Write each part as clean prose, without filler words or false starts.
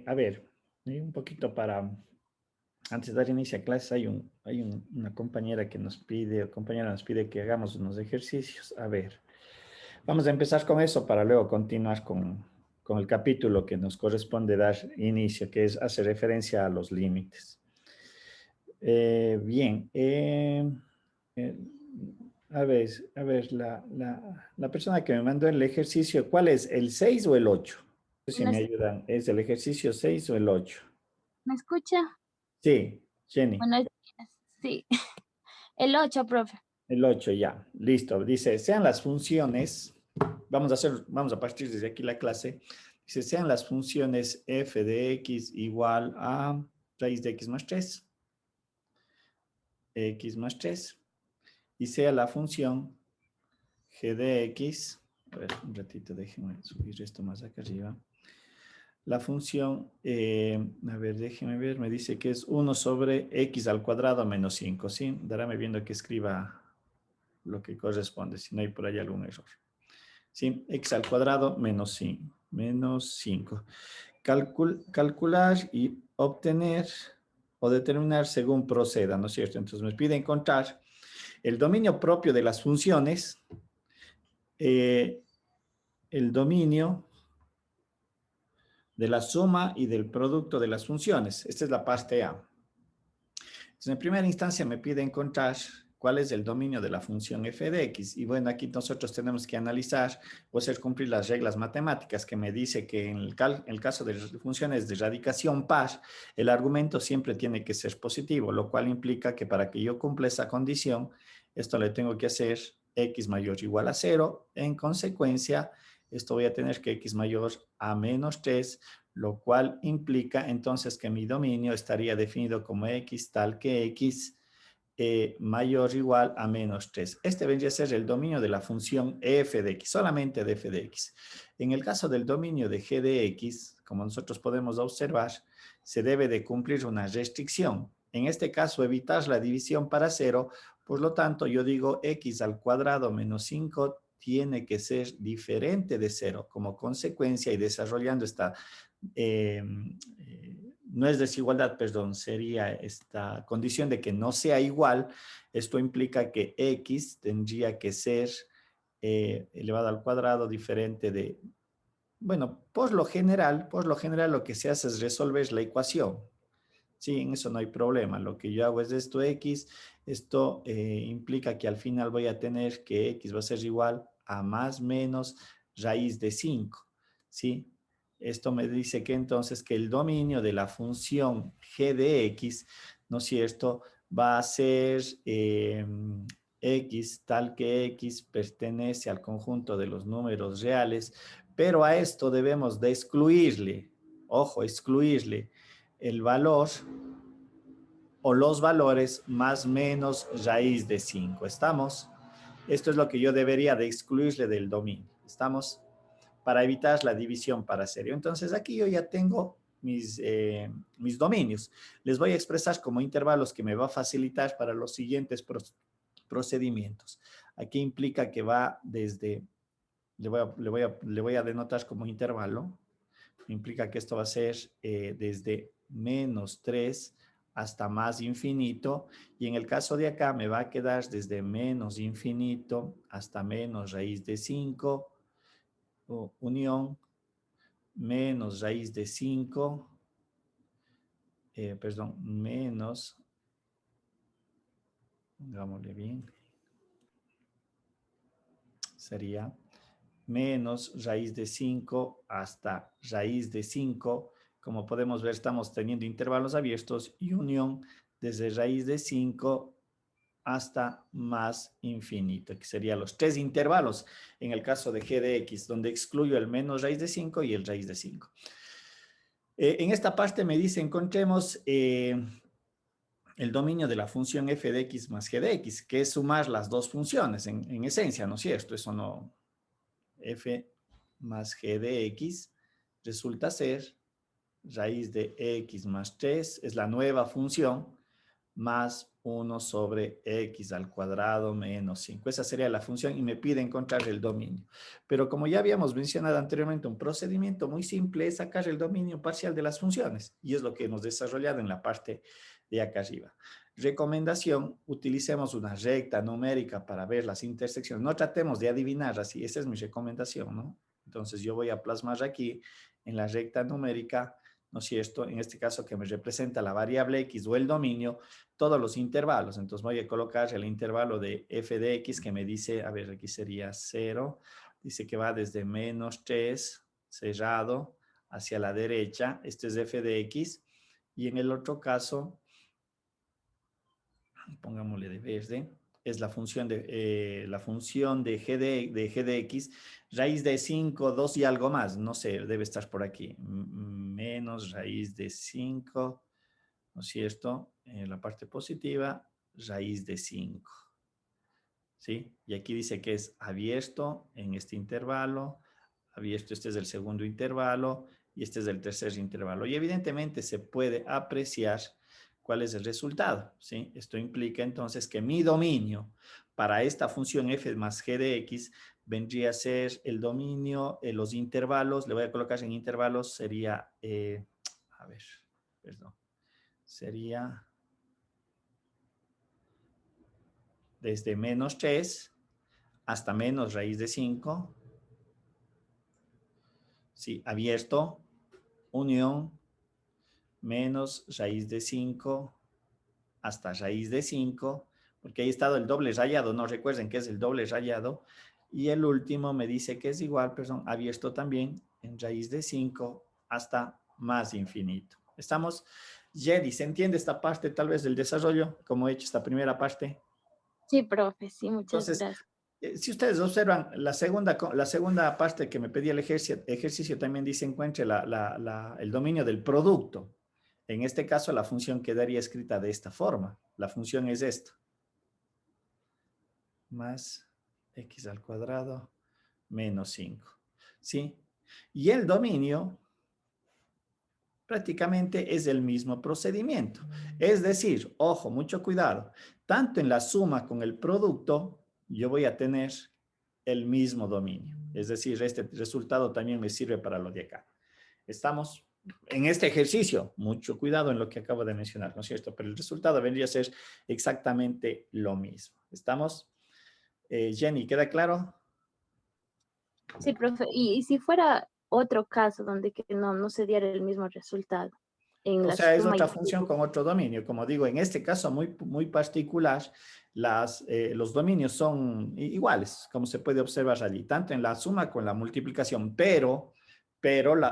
a ver, un poquito para, antes de dar inicio a clases, una compañera que nos pide, o compañera nos pide que hagamos unos ejercicios. A ver, vamos a empezar con eso para luego continuar con el capítulo que nos corresponde dar inicio, que es hacer referencia a los límites. Bien, eh, a ver, la persona que me mandó el ejercicio, ¿cuál es? ¿El 6 o el 8? No sé si No me sé, ayudan. ¿Es el ejercicio 6 o el 8? ¿me escucha? Sí, Jenny, Buenos días. Sí, el 8, profe. el 8 ya. Listo. Dice, sean las funciones, vamos a partir desde aquí la clase. Dice, sean las funciones f de x igual a raíz de x más 3, y sea la función g de x, a ver, un ratito, déjenme subir esto más acá arriba. La función, a ver, déjenme ver, me dice que es 1 sobre x al cuadrado menos 5, ¿sí? Daráme viendo que escriba lo que corresponde, si no hay por ahí algún error. ¿Sí? X al cuadrado menos 5. Menos 5. Calcular y obtener o determinar según proceda, ¿no es cierto? Entonces me pide encontrar el dominio propio de las funciones, eh, el dominio de la suma y del producto de las funciones. Esta es la parte A. Entonces, en primera instancia me pide encontrar cuál es el dominio de la función f de x. Y bueno, aquí nosotros tenemos que analizar o hacer cumplir las reglas matemáticas que me dice que en el caso de funciones de radicación par, el argumento siempre tiene que ser positivo, lo cual implica que para que yo cumpla esa condición, esto le tengo que hacer x mayor o igual a 0. En consecuencia, esto voy a tener que x mayor a menos 3, lo cual implica entonces que mi dominio estaría definido como x tal que x mayor o igual a menos 3. Este vendría a ser el dominio de la función f de x, solamente de f de x. En el caso del dominio de g de x, como nosotros podemos observar, se debe de cumplir una restricción. En este caso, evitar la división para 0, por lo tanto, yo digo x al cuadrado menos 5 tiene que ser diferente de 0. Como consecuencia, y desarrollando esta no es desigualdad, perdón, sería esta condición de que no sea igual. Esto implica que x tendría que ser elevado al cuadrado diferente de, bueno, por lo general lo que se hace es resolver la ecuación. Sí, en eso no hay problema. Lo que yo hago es esto x, esto implica que al final voy a tener que x va a ser igual a más menos raíz de 5, ¿sí? Esto me dice que entonces que el dominio de la función g de x, ¿no es cierto?, va a ser x tal que x pertenece al conjunto de los números reales, pero a esto debemos de excluirle, ojo, excluirle el valor o los valores más menos raíz de 5. ¿Estamos? Esto es lo que yo debería de excluirle del dominio. ¿Estamos? Para evitar la división para serio. Entonces aquí yo ya tengo mis dominios. Les voy a expresar como intervalos que me va a facilitar para los siguientes procedimientos. Aquí implica que va desde, le voy a denotar como intervalo, implica que esto va a ser desde menos 3 hasta más infinito, y en el caso de acá me va a quedar desde menos infinito hasta menos raíz de 5, unión, menos raíz de 5, perdón, menos, hagámosle bien, sería menos raíz de 5 hasta raíz de 5. Como podemos ver, estamos teniendo intervalos abiertos y unión desde raíz de 5 hasta más infinito, que serían los tres intervalos en el caso de g de x, donde excluyo el menos raíz de 5 y el raíz de 5. En esta parte me dice, encontremos el dominio de la función f de x más g de x, que es sumar las dos funciones en esencia, ¿no es cierto? Eso no, f más g de x resulta ser raíz de x más 3, es la nueva función, más 1 sobre x al cuadrado menos 5. Esa sería la función y me pide encontrar el dominio. Pero como ya habíamos mencionado anteriormente, un procedimiento muy simple es sacar el dominio parcial de las funciones y es lo que hemos desarrollado en la parte de acá arriba. Recomendación, utilicemos una recta numérica para ver las intersecciones. No tratemos de adivinar así, esa es mi recomendación, ¿no? Entonces yo voy a plasmar aquí en la recta numérica, ¿no es cierto? En este caso que me representa la variable x o el dominio, todos los intervalos. Entonces voy a colocar el intervalo de f de x que me dice, a ver, aquí sería 0, dice que va desde menos 3 cerrado hacia la derecha, este es f de x, y en el otro caso, pongámosle de verde, es la función de g de x, raíz de 5, 2 y algo más, no sé, debe estar por aquí, menos raíz de 5, ¿no es cierto? En la parte positiva, raíz de 5, ¿sí? Y aquí dice que es abierto en este intervalo, abierto, este es el segundo intervalo y este es el tercer intervalo. Y evidentemente se puede apreciar cuál es el resultado, ¿sí? Esto implica entonces que mi dominio para esta función f más g de x vendría a ser el dominio, los intervalos, le voy a colocar en intervalos, sería, a ver, perdón, sería desde menos 3 hasta menos raíz de 5, ¿sí? Abierto, unión, menos raíz de 5 hasta raíz de 5, porque ahí ha estado el doble rayado, no recuerden que es el doble rayado, y el último me dice que es igual, perdón, abierto también en raíz de 5 hasta más infinito. ¿Estamos? Jerry, ¿se entiende esta parte tal vez del desarrollo, como he hecho esta primera parte? Sí, profe, sí, muchas Entonces, gracias. si ustedes observan, la segunda parte que me pedía el ejercicio también dice encuentre el dominio del producto. En este caso, la función quedaría escrita de esta forma. La función es esta. Más x al cuadrado menos 5. ¿Sí? Y el dominio prácticamente es el mismo procedimiento. Es decir, ojo, mucho cuidado, tanto en la suma con el producto, yo voy a tener el mismo dominio. Es decir, este resultado también me sirve para lo de acá. Estamos en este ejercicio, mucho cuidado en lo que acabo de mencionar, ¿no es cierto? Pero el resultado vendría a ser exactamente lo mismo. ¿Estamos? Jenny, ¿queda claro? Sí, profe, y si fuera otro caso donde que no se diera el mismo resultado en O la sea, es suma y otra función con otro dominio. Como digo, en este caso muy particular, los dominios son iguales, como se puede observar allí, tanto en la suma como en la multiplicación, pero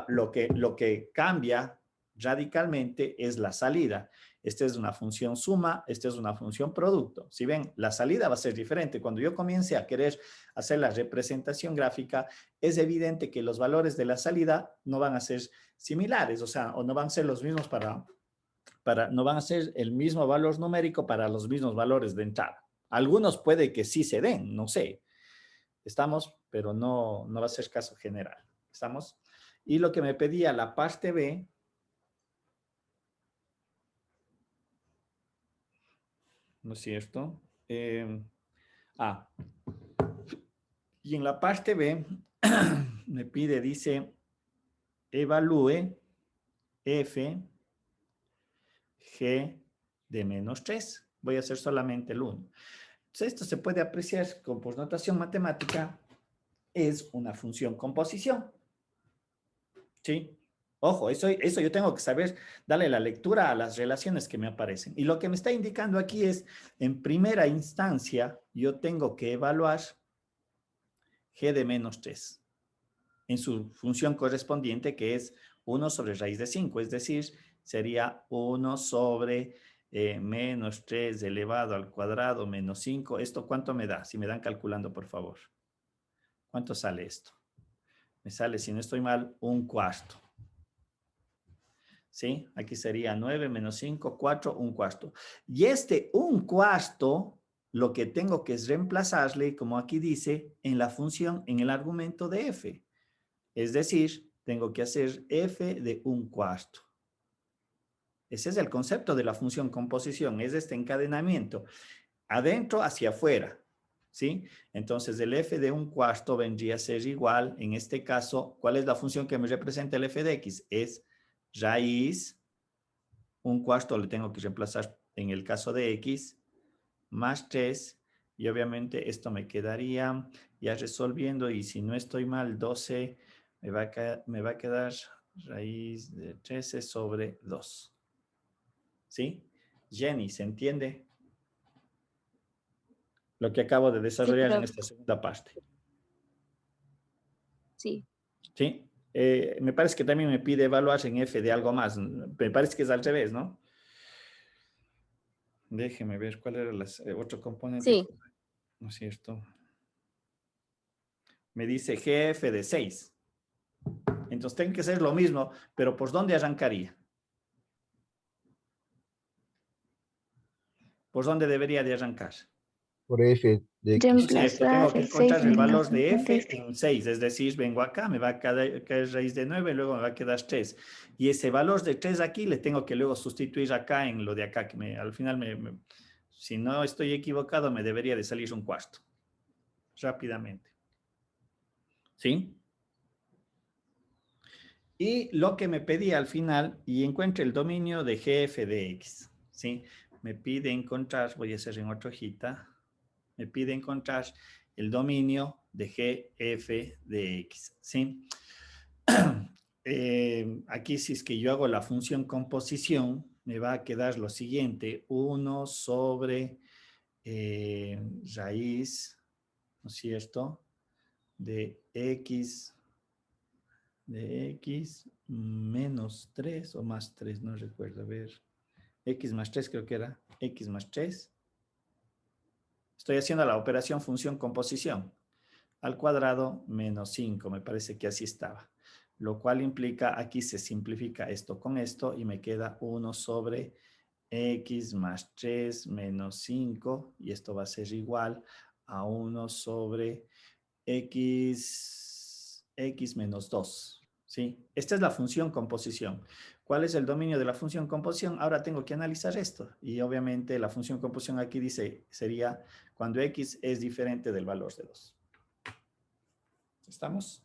lo que cambia radicalmente es la salida. Esta es una función suma, esta es una función producto. Si ven, la salida va a ser diferente. Cuando yo comience a querer hacer la representación gráfica, es evidente que los valores de la salida no van a ser similares, o sea, o no van a ser los mismos no van a ser el mismo valor numérico para los mismos valores de entrada. Algunos puede que sí se den, no sé. Estamos, pero no va a ser caso general. ¿Estamos? Y lo que me pedía la parte B, ¿no es cierto? Ah, y en la parte B me pide, dice, evalúe f g de menos 3. Voy a hacer solamente el 1. Entonces, esto se puede apreciar con por notación matemática, es una función composición. ¿Sí? Ojo, eso yo tengo que saber darle la lectura a las relaciones que me aparecen. Y lo que me está indicando aquí es, en primera instancia, yo tengo que evaluar g de menos 3 en su función correspondiente, que es 1 sobre raíz de 5, es decir, sería 1 sobre menos 3 elevado al cuadrado menos 5. ¿Esto cuánto me da? Si me dan calculando, por favor. ¿Cuánto sale esto? Me sale, si no estoy mal, un cuarto. ¿Sí? Aquí sería 9 menos 5, 4, un cuarto. Y este un cuarto, lo que tengo que es reemplazarle, como aquí dice, en la función, en el argumento de f. Es decir, tengo que hacer f de un cuarto. Ese es el concepto de la función composición, es este encadenamiento, adentro hacia afuera, ¿sí? Entonces el f de un cuarto vendría a ser igual, en este caso, ¿cuál es la función que me representa el f de x? Es raíz, un cuarto le tengo que reemplazar en el caso de x, más 3, y obviamente esto me quedaría ya resolviendo, y si no estoy mal, 12 me va a quedar raíz de 13 sobre 2. ¿Sí? Jenny, ¿se entiende lo que acabo de Sí, desarrollar en profe. esta segunda parte? Sí. ¿Sí? Me parece que también me pide evaluar en F de algo más. Me parece que es al revés, ¿no? Déjeme ver cuál era otro componente. Sí. ¿No es cierto? Me dice GF de 6. Entonces tiene que ser lo mismo, pero ¿por dónde arrancaría? ¿Por dónde debería de arrancar? Por f de ¿No x. es cierto? Tengo Reemplazar que el 6 encontrar el valor menos de f 50. en 6, es decir, vengo acá, me va a caer raíz de 9, luego me va a quedar 3. Y ese valor de 3 aquí le tengo que luego sustituir acá en lo de acá, que al final, si no estoy equivocado, me debería de salir un cuarto. Rápidamente. ¿Sí? Y lo que me pedía al final, y encuentre el dominio de GF de X. ¿Sí? Me pide encontrar, voy a hacer en otra hojita, me pide encontrar el dominio de GF de X, ¿sí? Aquí si es que yo hago la función composición, me va a quedar lo siguiente, 1 sobre raíz, ¿no es cierto?, de X menos 3 o más 3, no recuerdo, a ver, X más 3 creo que era, X más 3. Estoy haciendo la operación función composición. Al cuadrado menos 5, me parece que así estaba. Lo cual implica, aquí se simplifica esto con esto y me queda 1 sobre x más 3 menos 5, y esto va a ser igual a 1 sobre x menos 2. ¿Sí? Esta es la función composición. ¿Cuál es el dominio de la función composición? Ahora tengo que analizar esto. Y obviamente la función composición aquí dice, sería cuando x es diferente del valor de 2. ¿Estamos?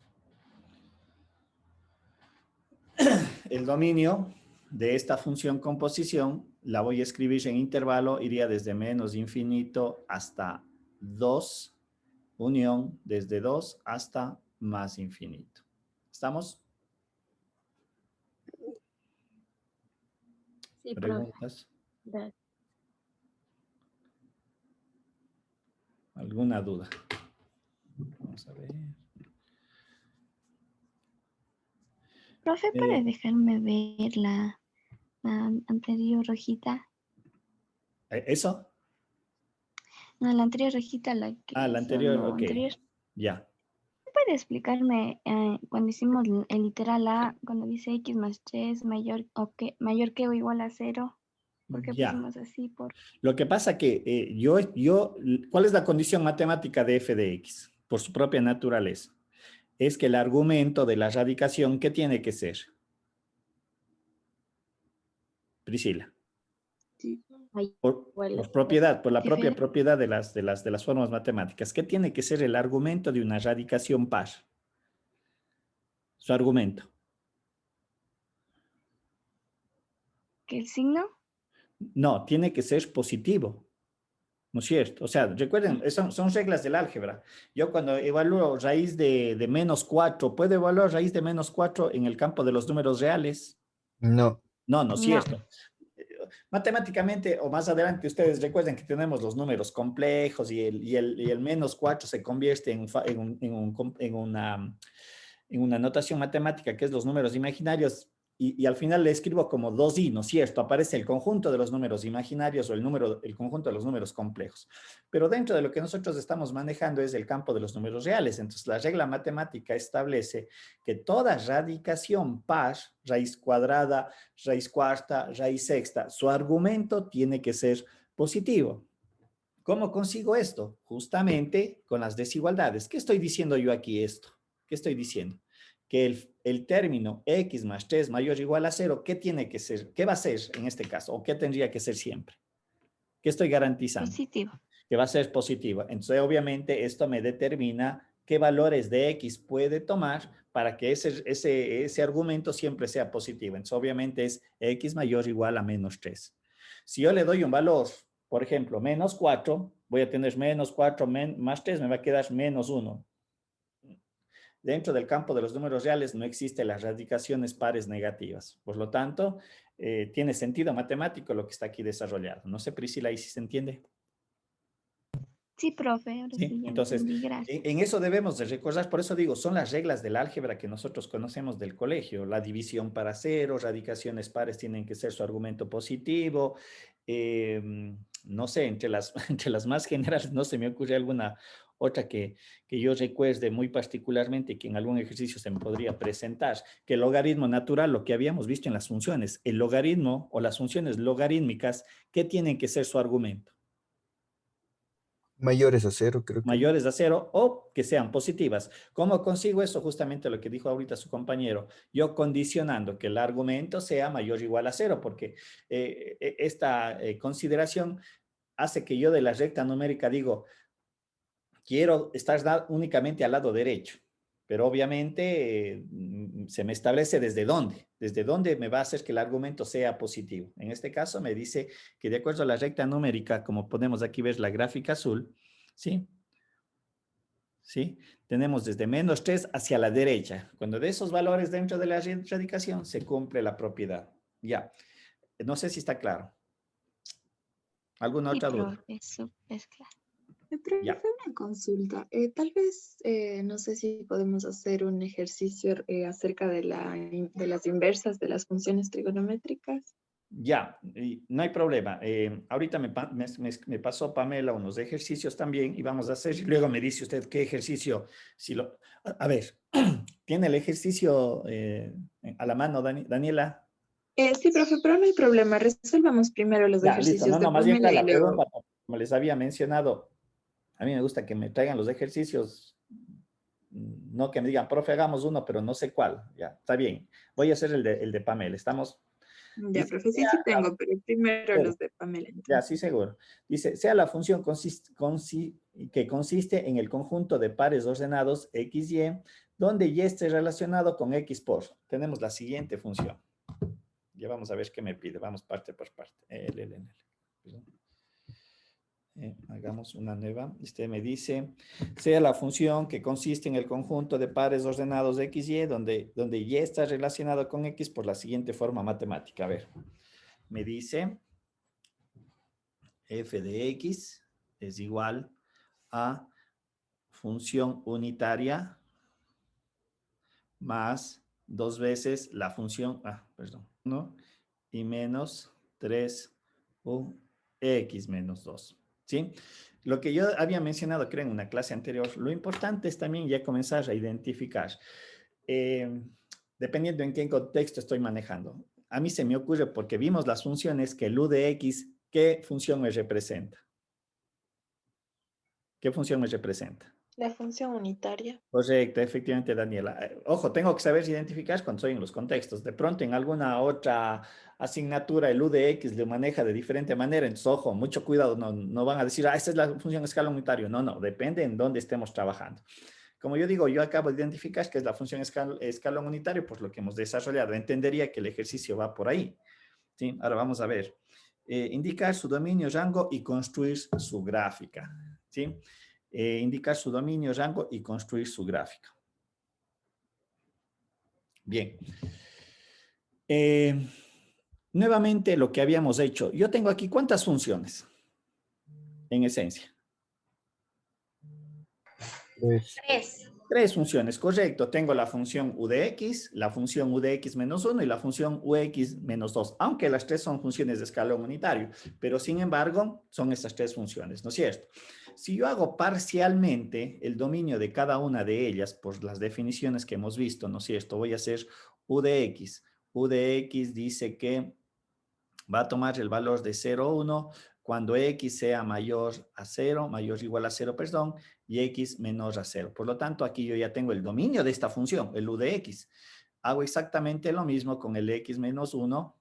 El dominio de esta función composición la voy a escribir en intervalo, iría desde menos infinito hasta 2, unión desde 2 hasta más infinito. ¿Estamos? Sí, profe. ¿Preguntas? Da- ¿Alguna duda? Vamos a ver. Profe, ¿puede dejarme ver la anterior hojita? ¿Eso? No, la anterior hojita, la Ah, que la anterior, sonó ok. anterior. Ya. ¿Puede explicarme cuando hicimos el literal A, cuando dice x más 3 mayor que o igual a 0? ¿Por qué Ya. pusimos así? Lo que pasa que ¿cuál es la condición matemática de f de x? Por su propia naturaleza. Es que el argumento de la radicación, ¿qué tiene que ser? Priscila. Sí. Ay, Por igual, propiedad, por la propia Diferente. propiedad de las formas matemáticas. ¿Qué tiene que ser el argumento de una radicación par? Su argumento. ¿Que el signo? No, tiene que ser positivo. ¿No es cierto? O sea, recuerden, son reglas del álgebra. Yo cuando evalúo raíz de menos 4, ¿puedo evaluar raíz de menos 4 en el campo de los números reales? No. No, no es No. cierto. Matemáticamente, o más adelante, ustedes recuerden que tenemos los números complejos y el menos 4 se convierte en una notación matemática que es los números imaginarios, y al final le escribo como 2i, ¿no es cierto? Aparece el conjunto de los números imaginarios o el conjunto de los números complejos. Pero dentro de lo que nosotros estamos manejando es el campo de los números reales. Entonces, la regla matemática establece que toda radicación par, raíz cuadrada, raíz cuarta, raíz sexta, su argumento tiene que ser positivo. ¿Cómo consigo esto? Justamente con las desigualdades. ¿Qué estoy diciendo yo aquí esto? ¿Qué estoy diciendo? que el término x más 3 mayor o igual a 0, ¿qué tiene que ser? ¿Qué va a ser en este caso? ¿O qué tendría que ser siempre? ¿Qué estoy garantizando? Positivo. Que va a ser positiva. Entonces, obviamente, esto me determina qué valores de x puede tomar para que ese argumento siempre sea positivo. Entonces, obviamente, es x mayor o igual a menos 3. Si yo le doy un valor, por ejemplo, menos 4, voy a tener menos 4 más 3, me va a quedar menos 1. Dentro del campo de los números reales no existen las radicaciones pares negativas. Por lo tanto, tiene sentido matemático lo que está aquí desarrollado. No sé, Priscila, ahí sí se entiende. Sí, profe, ahora ¿Sí? sí ya Entonces, entendí, gracias. en eso debemos de recordar, por eso digo, son las reglas del álgebra que nosotros conocemos del colegio. La división para cero, radicaciones pares tienen que ser su argumento positivo. No sé, entre las más generales no se me ocurre alguna otra que yo recuerde muy particularmente que en algún ejercicio se me podría presentar, que el logaritmo natural, lo que habíamos visto en las funciones, el logaritmo o las funciones logarítmicas, ¿qué tienen que ser su argumento? Mayores a 0, creo que. Mayores a 0 o que sean positivas. ¿Cómo consigo eso? Justamente lo que dijo ahorita su compañero. Yo condicionando que el argumento sea mayor o igual a 0, porque esta consideración hace que yo de la recta numérica digo, quiero estar únicamente al lado derecho, pero obviamente se me establece desde dónde me va a hacer que el argumento sea positivo. En este caso me dice que de acuerdo a la recta numérica, como podemos aquí ver la gráfica azul, ¿sí? ¿Sí? Tenemos desde menos 3 hacia la derecha. Cuando de esos valores dentro de la radicación se cumple la propiedad. Ya. No sé si está claro. ¿Alguna Sí, otra duda? profe, súper claro. Profe, Ya. una consulta. Tal vez, no sé si podemos hacer un ejercicio acerca de las inversas de las funciones trigonométricas. Ya, no hay problema. Ahorita me pasó Pamela unos ejercicios también y vamos a hacer, y luego me dice usted qué ejercicio, a ver, ¿tiene el ejercicio a la mano, Daniela? Sí, profe, pero no hay problema. Resolvamos primero los Ya, listo. ejercicios No, de no, más bien Pamela y la luego. pregunta, como les había mencionado, a mí me gusta que me traigan los ejercicios, no que me digan, profe, hagamos uno, pero no sé cuál. Ya, está bien. Voy a hacer el de Pamela. Estamos. Ya, Dice, profe, sí, sí tengo, pero primero pero- los de Pamela. ya, Entonces. sí, seguro. Dice, sea la función que consiste en el conjunto de pares ordenados x, y, donde y esté relacionado con x por. Tenemos la siguiente función. Ya vamos a ver qué me pide. Vamos parte por parte. Perdón. Hagamos una nueva. Este me dice, sea la función que consiste en el conjunto de pares ordenados x, y, donde y está relacionado con x por la siguiente forma matemática. A ver, me dice f de x es igual a función unitaria más 2 veces la función, perdón, 1 y menos 3x menos 2. ¿Sí? Lo que yo había mencionado, creo, en una clase anterior, lo importante es también ya comenzar a identificar, dependiendo en qué contexto estoy manejando. A mí se me ocurre porque vimos las funciones que el u de x, ¿qué función me representa? ¿Qué función me representa? La función unitaria. Correcto, efectivamente, Daniela. Ojo, tengo que saber identificar cuando estoy en los contextos. De pronto, en alguna otra asignatura, el u de x lo maneja de diferente manera. Entonces, ojo, mucho cuidado. No van a decir, esa es la función escala unitario. No, depende en dónde estemos trabajando. Como yo digo, yo acabo de identificar que es la función escalón unitario, pues lo que hemos desarrollado. Entendería que el ejercicio va por ahí. ¿Sí? Ahora vamos a ver. Indicar su dominio, rango y construir su gráfica. ¿Sí? Indicar su dominio, rango y construir su gráfica. Bien. Nuevamente lo que habíamos hecho. Yo tengo aquí, ¿cuántas funciones? En esencia. 3. 3 funciones, correcto. Tengo la función u de x, la función u de x menos 1 y la función ux menos 2, aunque las 3 son funciones de escalón unitario, pero sin embargo son estas 3 funciones, ¿no es cierto? Si yo hago parcialmente el dominio de cada una de ellas por las definiciones que hemos visto, ¿no es cierto? Voy a hacer u de x. U de x dice que va a tomar el valor de 0, 1, cuando x sea mayor o igual a 0, perdón, y x menor a 0. Por lo tanto, aquí yo ya tengo el dominio de esta función, el u de x. Hago exactamente lo mismo con el x menos 1,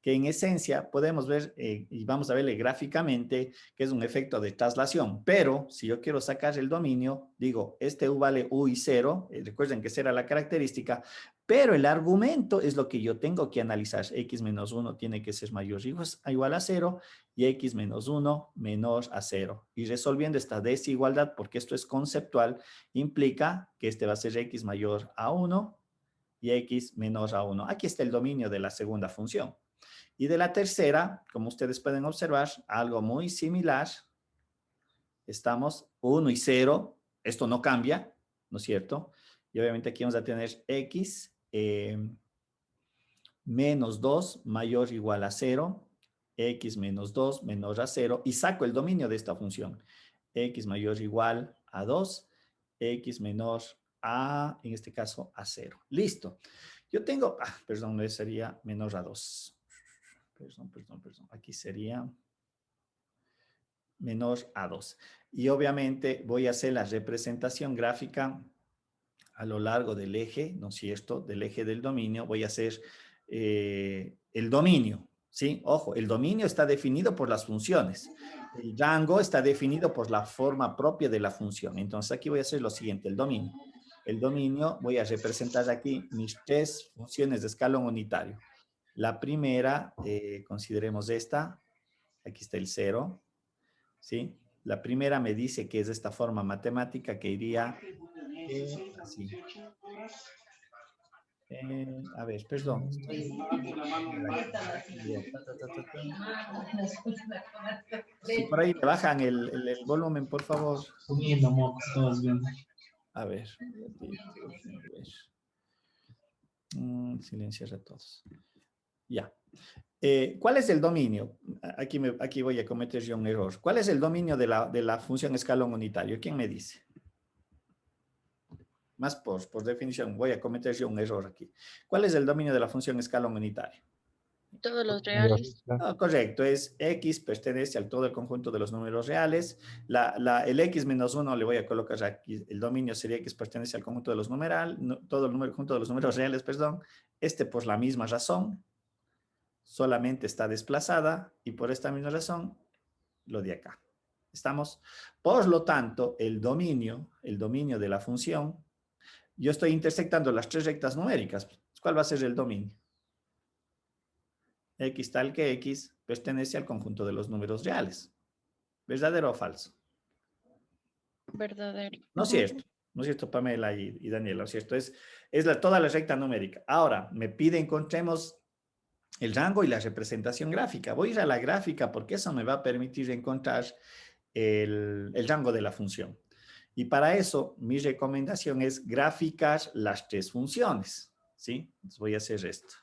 que en esencia podemos ver, y vamos a verle gráficamente, que es un efecto de traslación. Pero si yo quiero sacar el dominio, digo, este u vale u y 0, recuerden que esa era la característica, pero el argumento es lo que yo tengo que analizar. X menos 1 tiene que ser mayor o igual a 0 y x menos 1 menor a 0. Y resolviendo esta desigualdad, porque esto es conceptual, implica que este va a ser x mayor a 1 y x menor a 1. Aquí está el dominio de la segunda función. Y de la tercera, como ustedes pueden observar, algo muy similar. Estamos 1 y 0. Esto no cambia, ¿no es cierto? Y obviamente aquí vamos a tener x menos 2 mayor o igual a 0. X menos 2 menor a 0. Y saco el dominio de esta función. X mayor o igual a 2. X menor a, en este caso, a 0. Listo. Yo tengo, perdón, sería menor a 2. Perdón. Aquí sería menor a 2. Y obviamente voy a hacer la representación gráfica a lo largo del eje, ¿no es cierto? Del eje del dominio. Voy a hacer el dominio, ¿sí? Ojo, el dominio está definido por las funciones. El rango está definido por la forma propia de la función. Entonces aquí voy a hacer lo siguiente, el dominio. El dominio, voy a representar aquí mis 3 funciones de escalón unitario. La primera, consideremos esta, aquí está el 0, ¿sí? La primera me dice que es de esta forma matemática que iría así. A ver, perdón. Si por ahí me bajan el volumen, por favor. Comiendo mocos, todos viendo. A ver. Silenciar a todos. Ya. ¿Cuál es el dominio? Aquí voy a cometer yo un error. ¿Cuál es el dominio de la función escalón unitario? ¿Quién me dice? Más por definición, voy a cometer yo un error aquí. ¿Cuál es el dominio de la función escalón unitario? Todos los reales. Correcto, es x pertenece al todo el conjunto de los números reales. El x menos 1 le voy a colocar aquí. El dominio sería x pertenece al conjunto de los todo el conjunto de los números reales, perdón. Por la misma razón, solamente está desplazada y por esta misma razón, lo de acá. ¿Estamos? Por lo tanto, el dominio de la función, yo estoy intersectando las 3 rectas numéricas. ¿Cuál va a ser el dominio? X tal que X pertenece al conjunto de los números reales. ¿Verdadero o falso? Verdadero. No es cierto. No es cierto, Pamela y Daniela. No es cierto. Es toda la recta numérica. Ahora, me pide encontremos el rango y la representación gráfica. Voy a ir a la gráfica porque eso me va a permitir encontrar el rango de la función. Y para eso, mi recomendación es graficar las 3 funciones. ¿Sí? Entonces voy a hacer esto.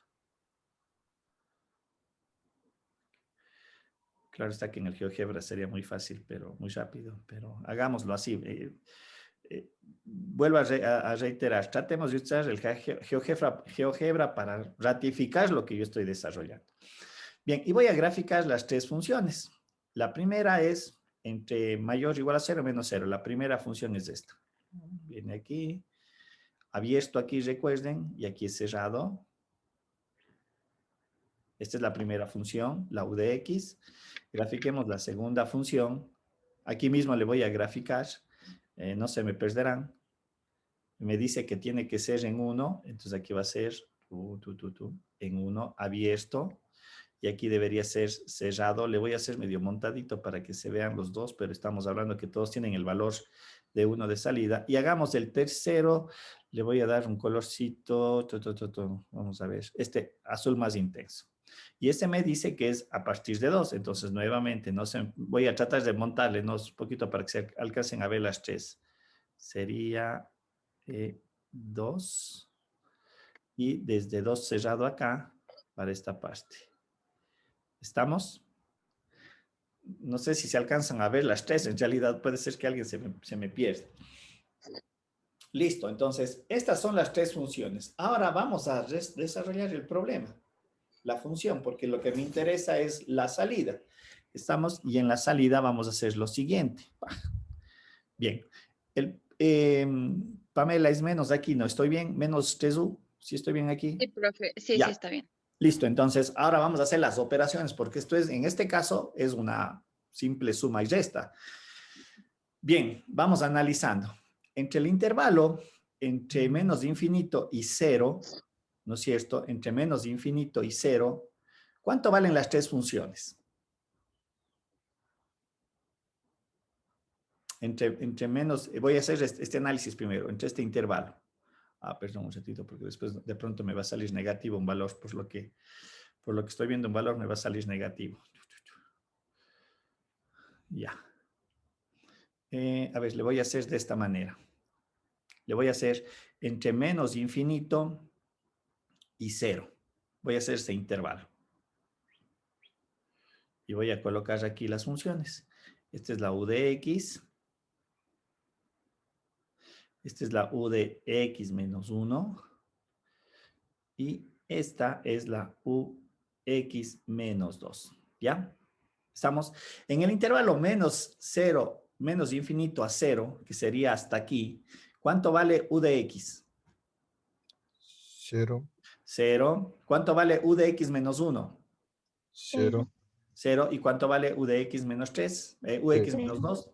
Claro está que en el GeoGebra sería muy fácil, pero muy rápido, pero hagámoslo así. Vuelvo a reiterar, tratemos de usar el GeoGebra para ratificar lo que yo estoy desarrollando. Bien, y voy a graficar las 3 funciones. La primera es entre mayor o igual a 0 menos 0. La primera función es esta. Viene aquí, abierto aquí, recuerden, y aquí es cerrado. Esta es la primera función, la u de x. Grafiquemos la segunda función. Aquí mismo le voy a graficar. No se me perderán. Me dice que tiene que ser en 1. Entonces aquí va a ser en 1 abierto. Y aquí debería ser cerrado. Le voy a hacer medio montadito para que se vean los dos, pero estamos hablando que todos tienen el valor de 1 de salida. Y hagamos el tercero. Le voy a dar un colorcito. Vamos a ver. Este azul más intenso. Y este me dice que es a partir de 2. Entonces, nuevamente, voy a tratar de montarle un poquito para que se alcancen a ver las 3. Sería 2. Y desde 2 cerrado acá para esta parte. ¿Estamos? No sé si se alcanzan a ver las 3. En realidad puede ser que alguien se me pierda. Listo. Entonces, estas son las 3 funciones. Ahora vamos a desarrollar el problema. La función, porque lo que me interesa es la salida. Estamos, y en la salida vamos a hacer lo siguiente. Bien. Pamela, es menos aquí, ¿no? ¿Estoy bien? Menos 3U, ¿sí estoy bien aquí? Sí, profe. Sí, Ya. sí, está bien. Listo, entonces ahora vamos a hacer las operaciones, porque esto es, en este caso, es una simple suma y resta. Bien, vamos analizando. Entre el intervalo, entre menos de infinito y 0, ¿no es cierto? Entre menos de infinito y 0, ¿cuánto valen las tres funciones? Entre menos, voy a hacer este análisis primero, entre este intervalo. Perdón un ratito, porque después de pronto me va a salir negativo un valor, por lo que estoy viendo un valor me va a salir negativo. Ya. A ver, le voy a hacer de esta manera. Le voy a hacer entre menos infinito y 0. Voy a hacer este intervalo. Y voy a colocar aquí las funciones. Esta es la u de x. Esta es la u de x menos 1. Y esta es la ux menos 2. ¿Ya? Estamos en el intervalo menos 0, menos infinito a 0, que sería hasta aquí. ¿Cuánto vale u de x? 0, 0. ¿Cuánto vale u de x menos 1? 0, 0. ¿Y cuánto vale u de x menos 3? Ux menos 2.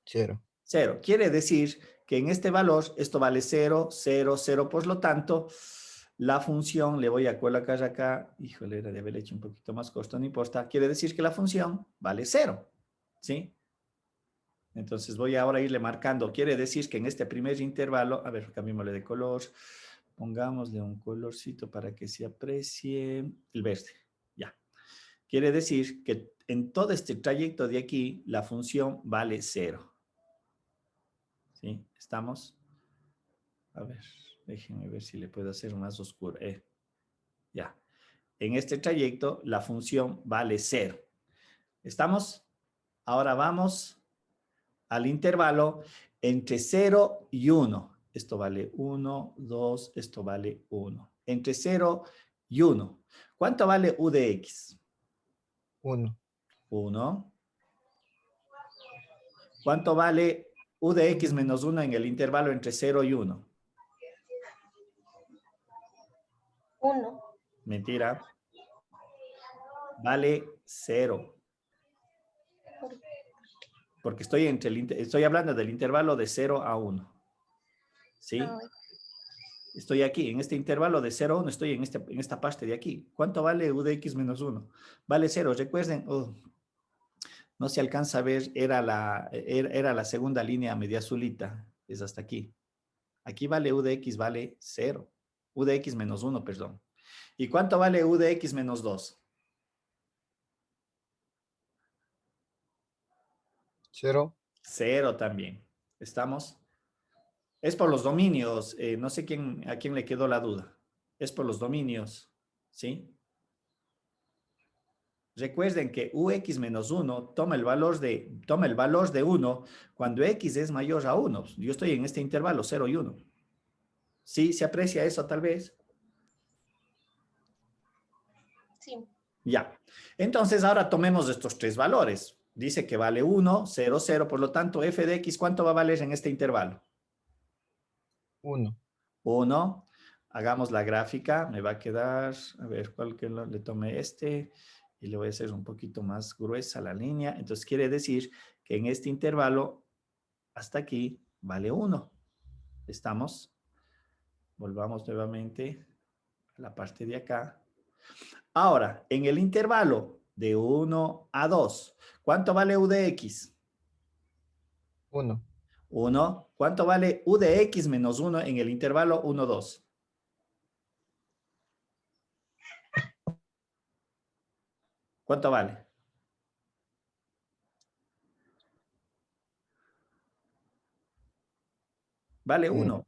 0. 0. Quiere decir que en este valor esto vale 0, 0, 0. Por lo tanto, la función, le voy a colocar acá, híjole, era de haber hecho un poquito más corto, no importa. Quiere decir que la función vale 0. ¿Sí? Entonces voy ahora a irle marcando. Quiere decir que en este primer intervalo, a ver, cambiémosle de color. Pongámosle un colorcito para que se aprecie el verde. Ya. Quiere decir que en todo este trayecto de aquí, la función vale 0. ¿Sí? ¿Estamos? A ver, déjenme ver si le puedo hacer más oscuro. Ya. En este trayecto, la función vale 0. ¿Estamos? Ahora vamos al intervalo entre 0 y 1. Esto vale 1, 2, esto vale 1. Entre 0 y 1. ¿Cuánto vale u de x? 1, 1. ¿Cuánto vale u de x menos 1 en el intervalo entre 0 y 1? 1. Mentira. Vale 0. Porque estoy hablando del intervalo de 0 a 1. ¿Sí? Estoy aquí, en este intervalo de 0 a 1, estoy en esta parte de aquí. ¿Cuánto vale u de x menos 1? Vale 0. Recuerden, no se alcanza a ver, era la segunda línea media azulita. Es hasta aquí. Aquí vale u de x, vale 0. U de x menos 1, perdón. ¿Y cuánto vale u de x menos 2? 0, 0 también. ¿Estamos? Es por los dominios. No sé a quién le quedó la duda. Es por los dominios. ¿Sí? Recuerden que ux menos 1 toma el valor de 1 cuando x es mayor a 1. Yo estoy en este intervalo 0 y 1. ¿Sí? ¿Se aprecia eso tal vez? Sí. Ya. Entonces ahora tomemos estos tres valores. Dice que vale 1, 0, 0. Por lo tanto, f de x, ¿cuánto va a valer en este intervalo? 1, 1. Hagamos la gráfica. Me va a quedar, a ver, ¿cuál que le tome este? Y le voy a hacer un poquito más gruesa la línea. Entonces quiere decir que en este intervalo, hasta aquí, vale 1. ¿Estamos? Volvamos nuevamente a la parte de acá. Ahora, en el intervalo de 1 a 2, ¿cuánto vale u de x? 1, 1. ¿Cuánto vale u de x menos 1 en el intervalo 1, 2? ¿Cuánto vale? Vale 1.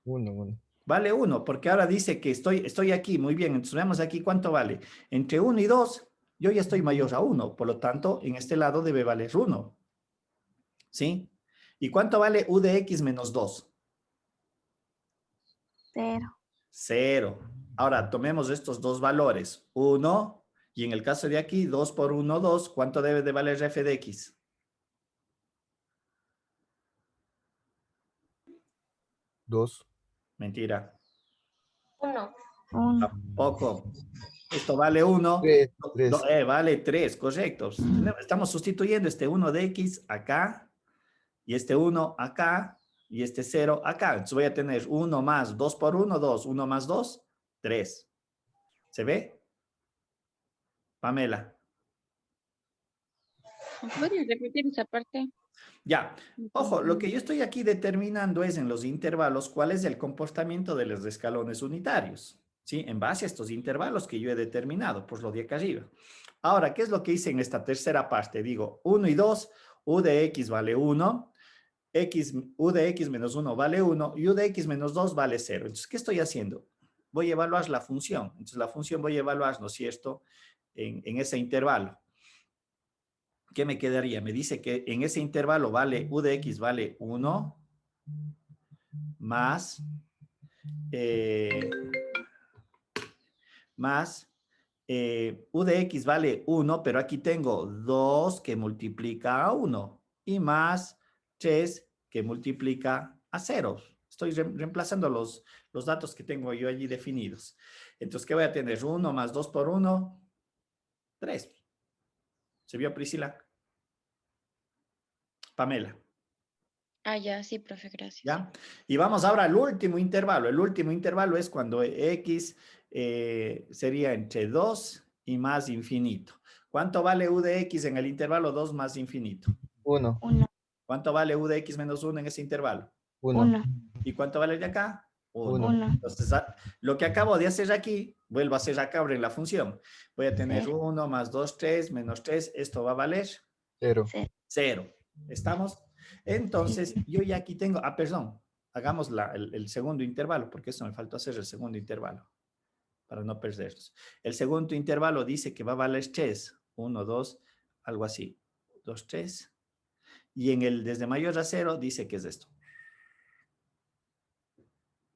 1, 1, Vale 1, porque ahora dice que estoy aquí. Muy bien, entonces veamos aquí cuánto vale. Entre 1 y 2, yo ya estoy mayor a 1. Por lo tanto, en este lado debe valer 1. ¿Sí? ¿Y cuánto vale u de x menos 2? 0. 0. Ahora, tomemos estos dos valores. 1 Y en el caso de aquí, 2 por 1, 2, ¿cuánto debe de valer f de x? 2. Mentira. 1. 1. Tampoco. Esto vale 1. 3. 3. Vale 3, correcto. Estamos sustituyendo este 1 de x acá, y este 1 acá, y este 0 acá. Entonces voy a tener 1 más 2 por 1, 2. 1 más 2, 3. ¿Se ve? Pamela. ¿Puedes repetir esa parte? Ya. Ojo, lo que yo estoy aquí determinando es en los intervalos cuál es el comportamiento de los escalones unitarios. ¿Sí? En base a estos intervalos que yo he determinado, por lo de acá arriba. Ahora, ¿qué es lo que hice en esta tercera parte? Digo, 1 y 2, u de x vale 1, u de x menos 1 vale 1 y u de x menos 2 vale 0. Entonces, ¿qué estoy haciendo? Voy a evaluar la función. Entonces, la función voy a evaluar, ¿no es cierto?, en ese intervalo. ¿Qué me quedaría? Me dice que en ese intervalo vale, u de x vale 1 más, u de x vale 1, pero aquí tengo 2 que multiplica a 1 y más 3 que multiplica a 0. Estoy reemplazando los datos que tengo yo allí definidos. Entonces, ¿qué voy a tener? 1 más 2 por 1, 3. ¿Se vio, Priscila? Pamela. Ah, ya, sí, profe, gracias. ¿Ya? Y vamos ahora al último intervalo. El último intervalo es cuando x sería entre 2 y más infinito. ¿Cuánto vale u de x en el intervalo 2 más infinito? 1. 1. ¿Cuánto vale u de x menos 1 en ese intervalo? 1. 1. ¿Y cuánto vale el de acá? 1. 1. Entonces, lo que acabo de hacer aquí, vuelvo a hacer acá en la función. Voy a tener 1 más 2, 3, menos 3. Esto va a valer 0. 0. ¿Estamos? Entonces, yo ya aquí tengo, perdón, hagamos el segundo intervalo, porque eso me faltó hacer el segundo intervalo, para no perderlos. El segundo intervalo dice que va a valer 3, 1, 2, algo así, 2, 3, y en el desde mayor a 0 dice que es esto.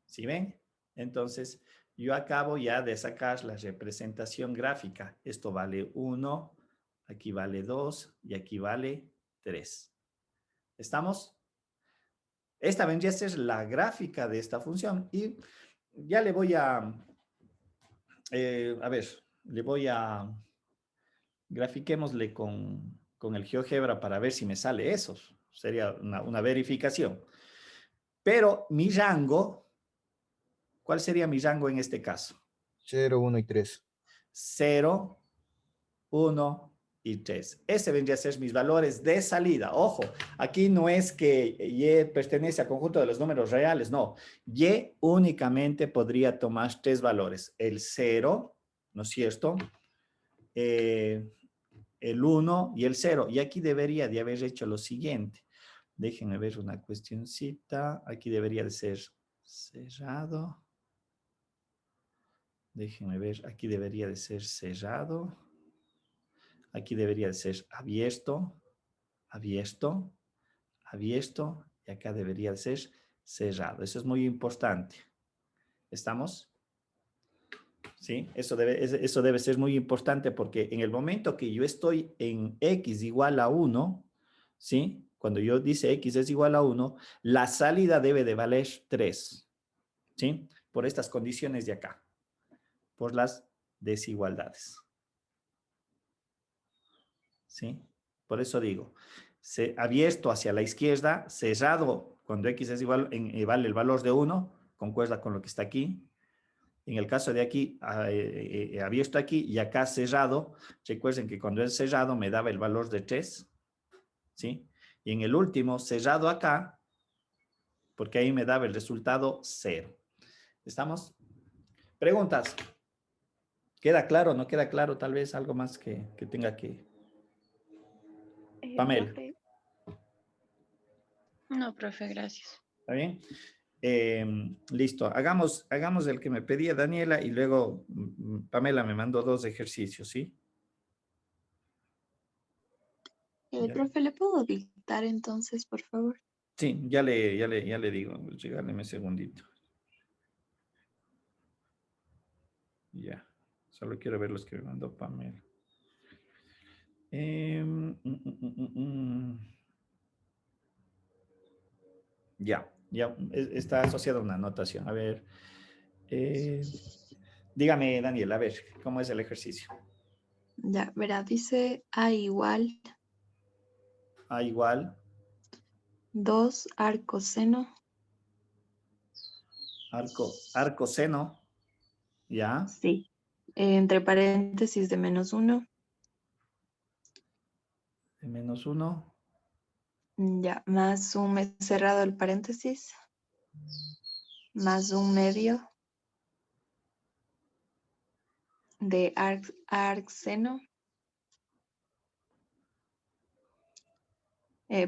¿Sí ven? Entonces, yo acabo ya de sacar la representación gráfica. Esto vale 1, aquí vale 2 y aquí vale 3. ¿Estamos? Esta vendría a ser la gráfica de esta función y ya le voy a ver, le voy a, grafiquémosle con el GeoGebra para ver si me sale eso. Sería una verificación. Pero mi rango, ¿cuál sería mi rango en este caso? 0, 1 y 3. 0, 1 y 3. Ese vendría a ser mis valores de salida. Ojo, aquí no es que Y pertenece al conjunto de los números reales, no. Y únicamente podría tomar 3 valores. El 0, ¿no es cierto? El 1 y el 0. Y aquí debería de haber hecho lo siguiente. Déjenme ver una cuestioncita. Aquí debería de ser cerrado. Déjenme ver, aquí debería de ser cerrado. Aquí debería de ser abierto, abierto, abierto, y acá debería de ser cerrado. Eso es muy importante. ¿Estamos? ¿Sí? Eso debe ser muy importante porque en el momento que yo estoy en x igual a 1, ¿sí? Cuando yo dice x es igual a 1, la salida debe de valer 3, ¿sí? Por estas condiciones de acá, por las desigualdades. ¿Sí? Por eso digo, abierto hacia la izquierda, cerrado cuando x es igual, vale el valor de 1, concuerda con lo que está aquí. En el caso de aquí, abierto aquí y acá cerrado, recuerden que cuando es cerrado me daba el valor de 3, ¿sí? Y en el último, cerrado acá, porque ahí me daba el resultado 0. ¿Estamos? Preguntas. ¿Queda claro? ¿No queda claro? Tal vez algo más que tenga que... Pamela. Profe, No, profe, gracias. ¿Está bien? Listo. Hagamos el que me pedía Daniela y luego Pamela me mandó 2 ejercicios, ¿sí? Ya. Profe, ¿le puedo dictar entonces, por favor? Sí, ya le digo. Regáleme un segundito. Ya. Solo quiero ver los que me mandó Pamela. Ya, ya está asociada a una anotación. A ver, dígame, Daniel, a ver, ¿cómo es el ejercicio? Ya, verá, dice A igual A igual, 2 arco seno arco seno, ya, sí, entre paréntesis de -1, de -1, ya, más un cerrado el paréntesis, más un medio de arc seno.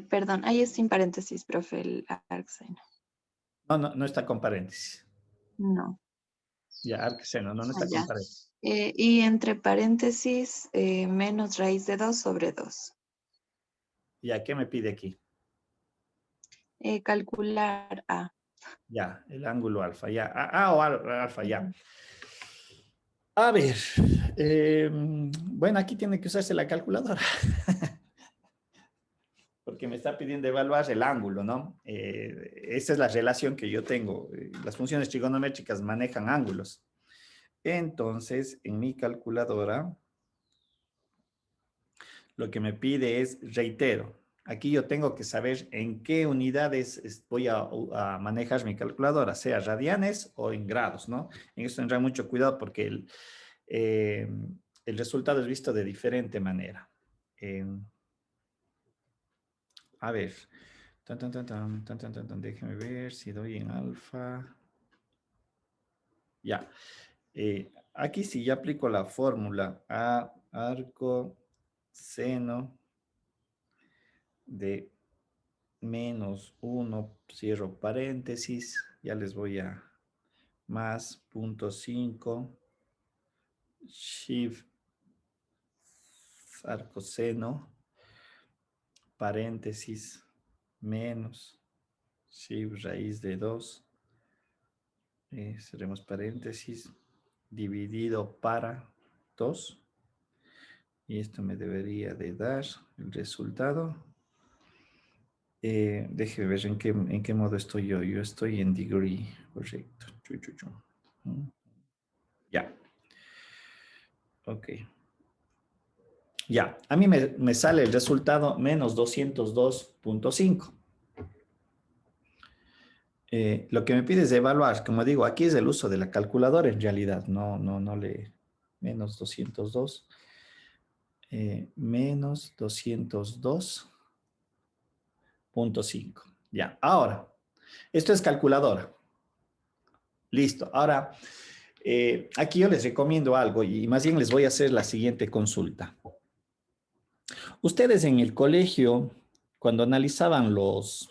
Perdón, ahí es sin paréntesis, profe, el arc seno. no, no, no está con paréntesis. No, Ya, arco seno, no, no está con allá. paréntesis. Y entre paréntesis, menos raíz de 2 sobre 2. Ya, ¿qué me pide aquí? Calcular A. Ya, el ángulo alfa, ya, A o alfa, ya. A ver, bueno, aquí tiene que usarse la calculadora. Porque me está pidiendo evaluar el ángulo, ¿no? Esa es la relación que yo tengo. Las funciones trigonométricas manejan ángulos. Entonces, en mi calculadora, lo que me pide es, reitero, aquí yo tengo que saber en qué unidades voy a manejar mi calculadora, sea radianes o en grados, ¿no? En eso tendrá mucho cuidado porque el resultado es visto de diferente manera. A ver, déjeme ver si doy en alfa. Ya. Aquí sí ya aplico la fórmula A arco seno de -1, cierro paréntesis, ya les voy a más 0.5, shift arco seno, paréntesis, menos shift raíz de 2, cerremos paréntesis, dividido para 2. Y esto me debería de dar el resultado. Déjeme ver en qué modo estoy yo. Yo estoy en degree, correcto. Ya. Ok. Ya. A mí me sale el resultado menos 202.5. Lo que me pide es evaluar, como digo, aquí es el uso de la calculadora en realidad, no le menos 202, menos 202.5. Ya, ahora, esto es calculadora. Listo, ahora, aquí yo les recomiendo algo y más bien les voy a hacer la siguiente consulta. Ustedes en el colegio, cuando analizaban los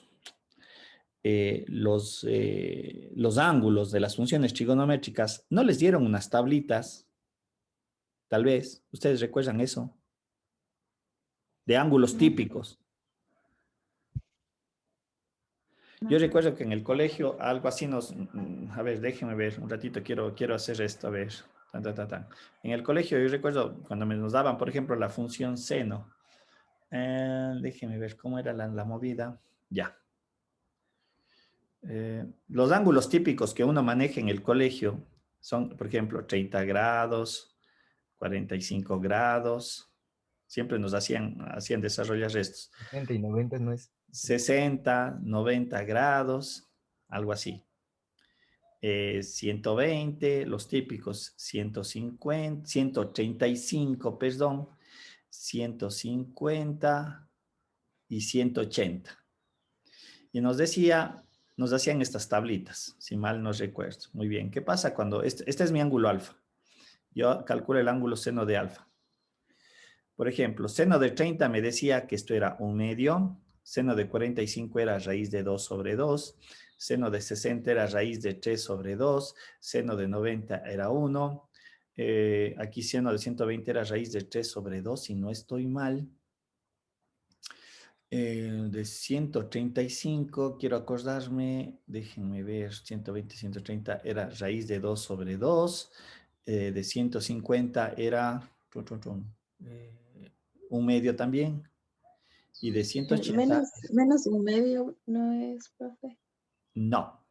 ángulos de las funciones trigonométricas, ¿no les dieron unas tablitas? Tal vez, ¿ustedes recuerdan eso? De ángulos típicos. Yo recuerdo que en el colegio algo así a ver, déjenme ver un ratito, quiero hacer esto, a ver. En el colegio yo recuerdo cuando nos daban, por ejemplo, la función seno. Déjenme ver cómo era la movida. Ya. Los ángulos típicos que uno maneja en el colegio son, por ejemplo, 30 grados, 45 grados. Siempre nos hacían desarrollar estos. 60 y 90 no es. 60, 90 grados, algo así. 120, los típicos, 150, 135, perdón, 150 y 180. Y nos hacían estas tablitas, si mal no recuerdo. Muy bien, ¿qué pasa cuando, este es mi ángulo alfa? Yo calculo el ángulo seno de alfa. Por ejemplo, seno de 30 me decía que esto era un medio, seno de 45 era raíz de 2 sobre 2, seno de 60 era raíz de 3 sobre 2, seno de 90 era 1, aquí seno de 120 era raíz de 3 sobre 2, si no estoy mal. De 135, quiero acordarme, déjenme ver, 120, 130 era raíz de 2 sobre 2, de 150 era un medio también. Y de 180, Menos un medio no es, profe. no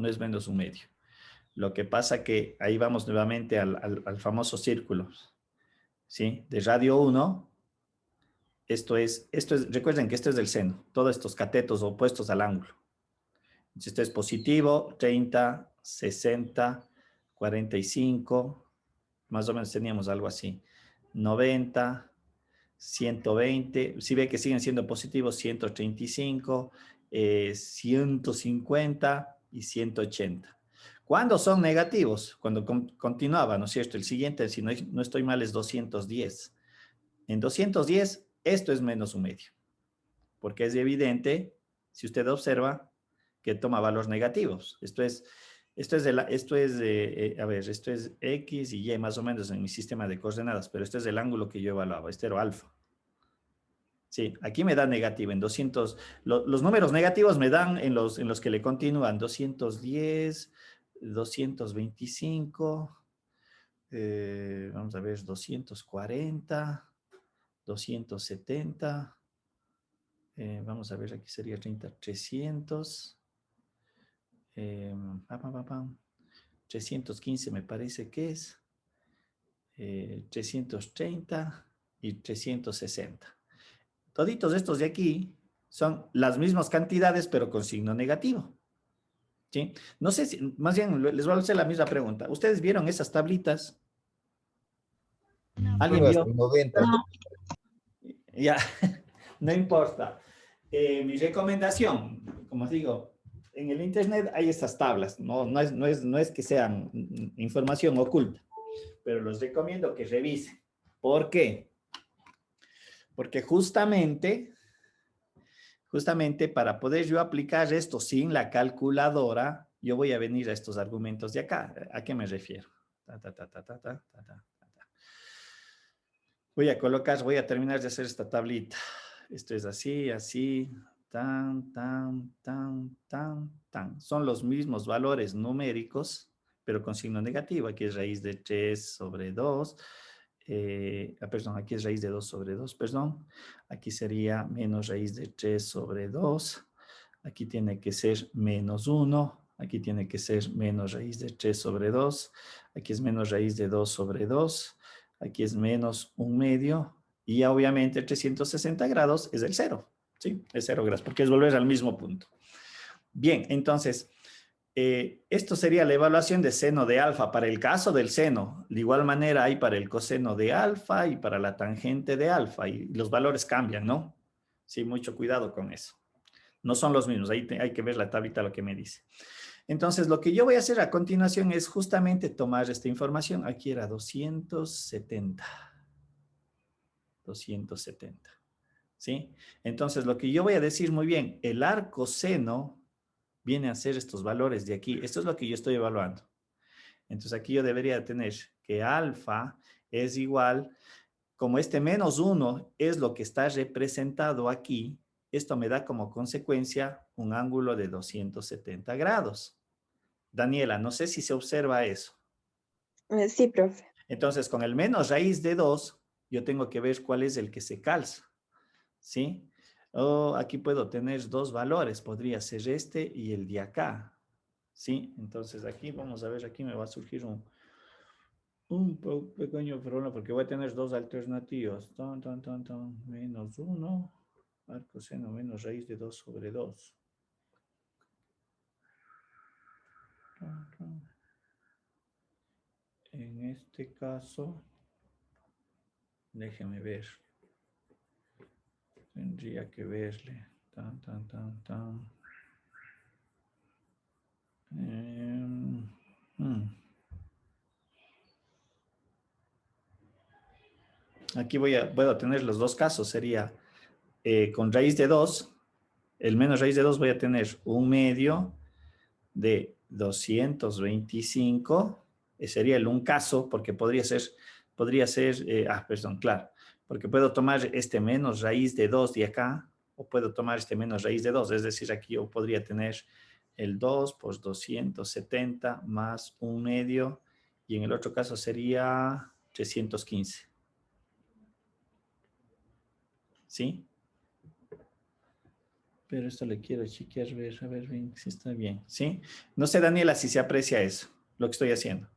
es menos un medio. Lo que pasa que ahí vamos nuevamente al famoso círculo, ¿sí? De radio 1, recuerden que esto es del seno, todos estos catetos opuestos al ángulo. Entonces, esto es positivo, 30, 60, 45, más o menos teníamos algo así, 90, 120, si ve que siguen siendo positivos, 135, 150 y 180. ¿Cuándo son negativos? Cuando continuaba, ¿no es cierto? El siguiente, si no estoy mal, es 210. En 210, esto es menos un medio, porque es evidente, si usted observa, que toma valores negativos. Esto es X y Y más o menos en mi sistema de coordenadas, pero este es el ángulo que yo evaluaba, este era alfa. Sí, aquí me da negativo en 200. Los números negativos me dan en los que le continúan 210, 225, vamos a ver, 240, 270, vamos a ver, aquí sería 30, 300, 315 me parece que es, 330 y 360. Toditos estos de aquí son las mismas cantidades, pero con signo negativo. ¿Sí? No sé si, más bien les voy a hacer la misma pregunta. ¿Ustedes vieron esas tablitas? ¿Alguien Solo hasta vio? 90. No. Ya, no importa. Mi recomendación, como digo, en el internet hay estas tablas. No es que sean información oculta, pero los recomiendo que revisen. ¿Por qué? Porque justamente para poder yo aplicar esto sin la calculadora, yo voy a venir a estos argumentos de acá. ¿A qué me refiero? Voy a terminar de hacer esta tablita. Esto es así, así, tan. Son los mismos valores numéricos, pero con signo negativo. Aquí es raíz de 3 sobre 2. Perdón, aquí es raíz de 2 sobre 2, perdón. Aquí sería menos raíz de 3 sobre 2. Aquí tiene que ser menos 1. Aquí tiene que ser menos raíz de 3 sobre 2. Aquí es menos raíz de 2 sobre 2. Aquí es menos un medio. Y obviamente 360 grados es el 0. ¿Sí? Es 0 grados, porque es volver al mismo punto. Bien, entonces, esto sería la evaluación de seno de alfa para el caso del seno. De igual manera hay para el coseno de alfa y para la tangente de alfa. Y los valores cambian, ¿no? Sí, mucho cuidado con eso. No son los mismos. Ahí hay que ver la tablita lo que me dice. Entonces, lo que yo voy a hacer a continuación es justamente tomar esta información. Aquí era 270. 270. ¿Sí? Entonces, lo que yo voy a decir muy bien, el arco seno viene a ser estos valores de aquí. Esto es lo que yo estoy evaluando. Entonces, aquí yo debería tener que alfa es igual, como este menos 1 es lo que está representado aquí, esto me da como consecuencia un ángulo de 270 grados. Daniela, no sé si se observa eso. Sí, profe. Entonces, con el menos raíz de 2, yo tengo que ver cuál es el que se calza. ¿Sí? Aquí puedo tener dos valores. Podría ser este y el de acá. ¿Sí? Entonces, aquí vamos a ver, aquí me va a surgir un pequeño problema porque voy a tener dos alternativas. Menos 1, arco seno menos raíz de 2 sobre 2. En este caso, déjeme ver. Tendría que verle. Aquí puedo tener los dos casos. Sería con raíz de 2, el menos raíz de 2 voy a tener un medio de 225. Sería el un caso porque podría ser, claro, porque puedo tomar este menos raíz de 2 de acá o puedo tomar este menos raíz de 2. Es decir, aquí yo podría tener el 2 por 270 más un medio y en el otro caso sería 315. ¿Sí? Pero esto le quiero chequear, a ver bien si está bien. ¿Sí? No sé, Daniela, si se aprecia eso, lo que estoy haciendo.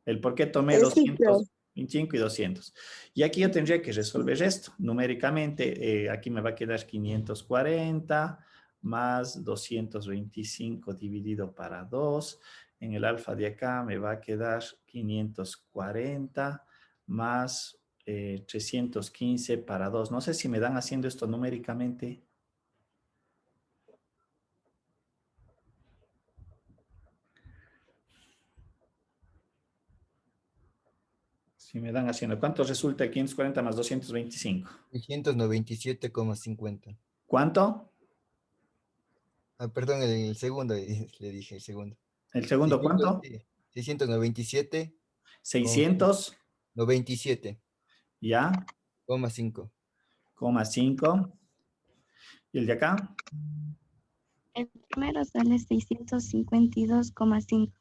El por qué tomé Sí, claro. 225 y 200. Y aquí yo tendría que resolver esto. Numéricamente, aquí me va a quedar 540 más 225 dividido para 2. En el alfa de acá me va a quedar 540 más 315 para 2. No sé si me dan haciendo esto numéricamente. Si me dan haciendo. ¿Cuánto resulta 540 más 225? 697,50. ¿Cuánto? Ah, perdón, el segundo, le dije el segundo. ¿El segundo 600, cuánto? sí, 697 con 600, 97,5. ya, coma 5. ¿Y el de acá? El primero sale 652,5.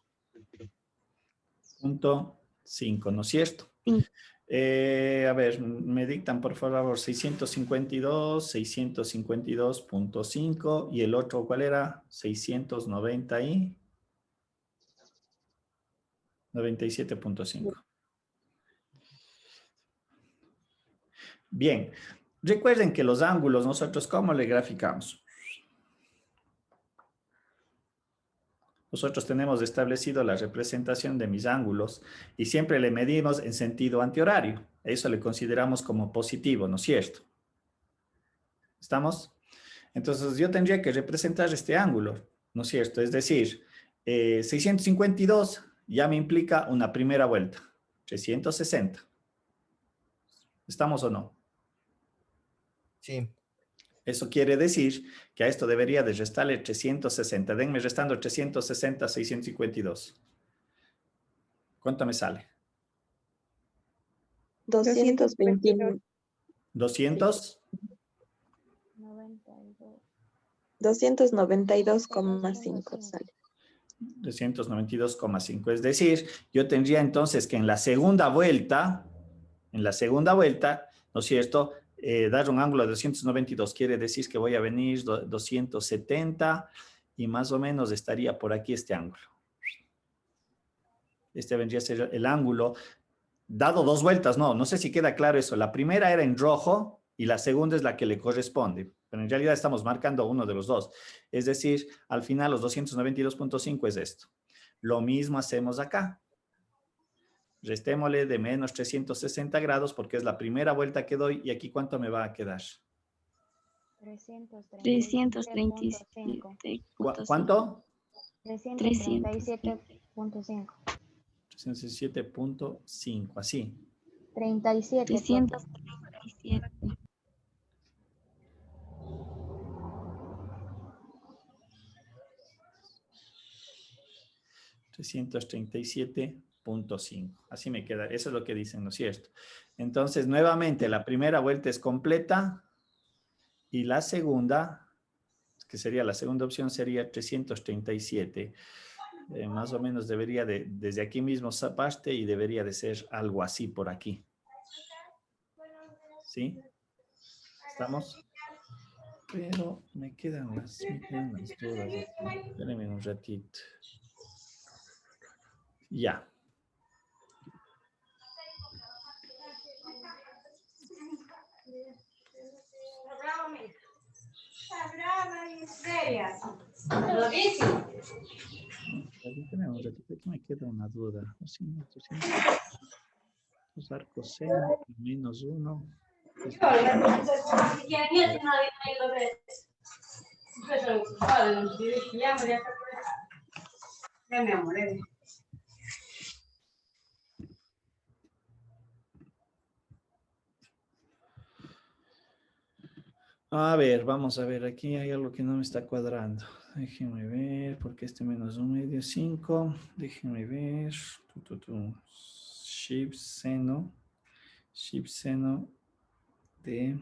Punto 5, ¿no es cierto? Sí. A ver, me dictan por favor 652, 652.5 y el otro, ¿cuál era? 690 y 97.5. Bien, recuerden que los ángulos nosotros, ¿cómo le graficamos? Nosotros tenemos establecido la representación de mis ángulos y siempre le medimos en sentido antihorario. Eso le consideramos como positivo, ¿no es cierto? ¿Estamos? Entonces yo tendría que representar este ángulo, ¿no es cierto? Es decir, 652 ya me implica una primera vuelta, 360. ¿Estamos o no? Sí, Eso quiere decir que a esto debería de restarle 360. Denme restando 360, 652. ¿Cuánto me sale? 229. 200. 292,5 sale. 292,5. Es decir, yo tendría entonces que en la segunda vuelta, ¿no es cierto? Dar un ángulo de 292 quiere decir que voy a venir 270 y más o menos estaría por aquí este ángulo. Este vendría a ser el ángulo, dado dos vueltas, no sé si queda claro eso. La primera era en rojo y la segunda es la que le corresponde, pero en realidad estamos marcando uno de los dos. Es decir, al final los 292.5 es esto. Lo mismo hacemos acá. Restémosle de menos 360 grados porque es la primera vuelta que doy y aquí ¿cuánto me va a quedar? 337.5. ¿Cuánto? 337.5. 307.5, así. 37. 337. 337.5. Así me queda. Eso es lo que dicen, ¿no es cierto? Entonces, nuevamente, la primera vuelta es completa y la segunda, que sería la segunda opción, sería 337. Más o menos debería de, desde aquí mismo esa parte y debería de ser algo así por aquí. ¿Sí? ¿Estamos? Pero me quedan las dudas. Espérenme un ratito. Ya. Espérenme un ratito, aquí me queda una duda. Los arcos seno menos 1. A ver, vamos a ver, aquí hay algo que no me está cuadrando. Déjenme ver, porque este menos 1/2, 5. Déjenme ver. Shift seno de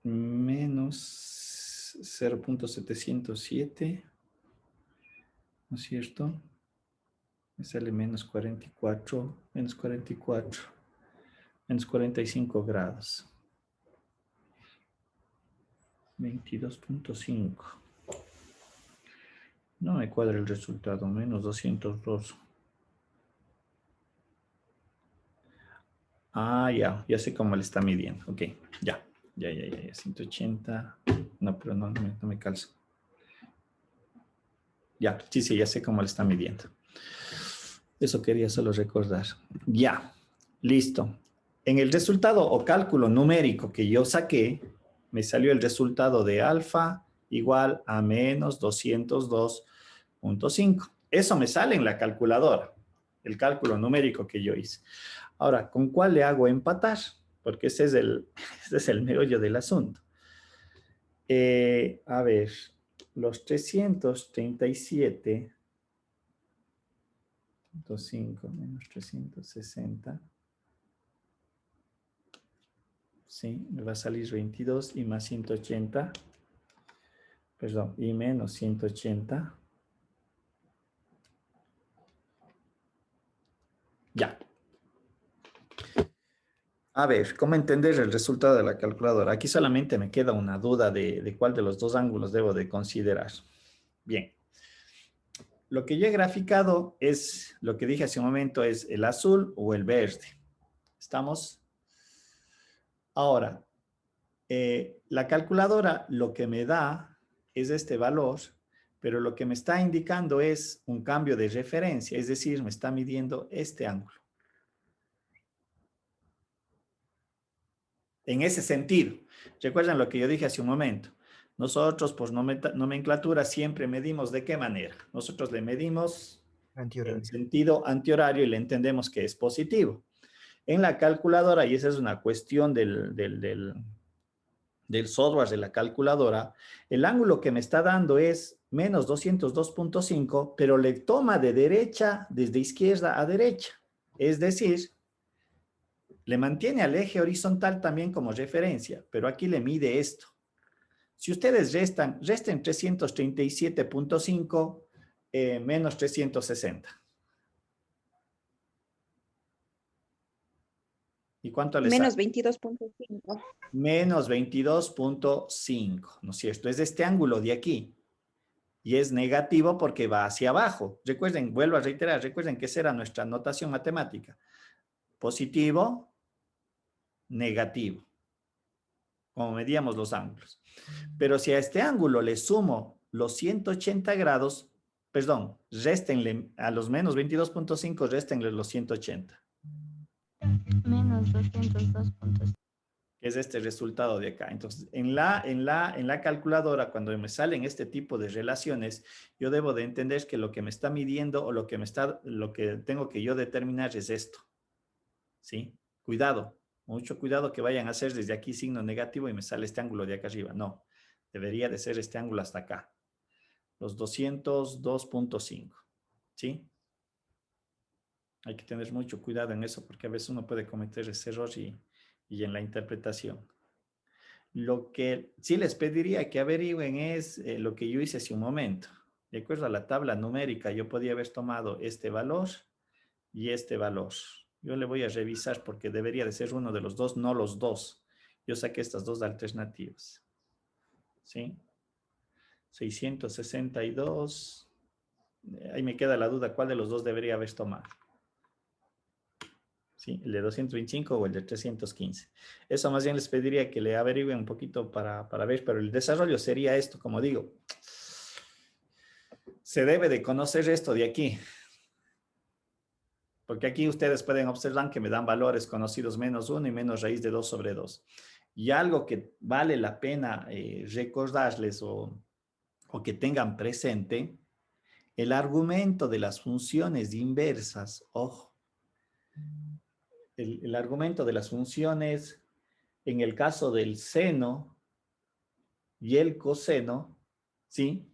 menos 0.707, ¿no es cierto? Me sale menos 44, menos 45 grados. 22.5. No me cuadra el resultado, menos 202. Ah, ya sé cómo le está midiendo. Ok, ya. 180. No, pero no me calzo. Ya, sí, ya sé cómo le está midiendo. Eso quería solo recordar. Ya, listo. En el resultado o cálculo numérico que yo saqué, me salió el resultado de alfa igual a menos 202.5. Eso me sale en la calculadora, el cálculo numérico que yo hice. Ahora, ¿con cuál le hago empatar? Porque ese es el meollo del asunto. A ver, los 337.5 menos 360. Sí, me va a salir 22 y más 180. Perdón, y menos 180. Ya. A ver, ¿cómo entender el resultado de la calculadora? Aquí solamente me queda una duda de cuál de los dos ángulos debo de considerar. Bien. Lo que yo he graficado es, lo que dije hace un momento, es el azul o el verde. ¿Estamos? Ahora, la calculadora lo que me da es este valor, pero lo que me está indicando es un cambio de referencia, es decir, me está midiendo este ángulo. En ese sentido, recuerdan lo que yo dije hace un momento. Nosotros, por nomenclatura, siempre medimos ¿de qué manera? Nosotros le medimos Antihorario. en sentido antihorario y le entendemos que es positivo. En la calculadora, y esa es una cuestión del software de la calculadora, el ángulo que me está dando es menos 202.5, pero le toma de derecha, desde izquierda a derecha. Es decir, le mantiene al eje horizontal también como referencia, pero aquí le mide esto. Si ustedes resten 337.5 menos 360. ¿Y cuánto le sale? Menos 22.5. Menos 22.5, ¿no es cierto? Es este ángulo de aquí. Y es negativo porque va hacia abajo. Recuerden, vuelvo a reiterar, recuerden que esa era nuestra notación matemática. Positivo, negativo. Como medíamos los ángulos. Pero si a este ángulo le sumo los 180 grados, perdón, réstenle a los menos 22.5, réstenle los 180. Menos 202.5. Es este resultado de acá. Entonces, en la calculadora, cuando me salen este tipo de relaciones, yo debo de entender que lo que me está midiendo o lo que tengo que yo determinar es esto. ¿Sí? Cuidado, mucho cuidado que vayan a hacer desde aquí signo negativo y me sale este ángulo de acá arriba. No, debería de ser este ángulo hasta acá. Los 202.5. ¿Sí? Hay que tener mucho cuidado en eso porque a veces uno puede cometer ese error y en la interpretación. Lo que sí les pediría que averigüen es lo que yo hice hace un momento. De acuerdo a la tabla numérica, yo podía haber tomado este valor y este valor. Yo le voy a revisar porque debería de ser uno de los dos, no los dos. Yo saqué estas dos alternativas. ¿Sí? 662. Ahí me queda la duda, ¿cuál de los dos debería haber tomado? ¿Sí? ¿El de 225 o el de 315? Eso más bien les pediría que le averigüen un poquito para ver, pero el desarrollo sería esto, como digo. Se debe de conocer esto de aquí. Porque aquí ustedes pueden observar que me dan valores conocidos menos 1 y menos raíz de 2 sobre 2. Y algo que vale la pena recordarles o que tengan presente, el argumento de las funciones inversas, ojo, el argumento de las funciones en el caso del seno y el coseno, ¿sí?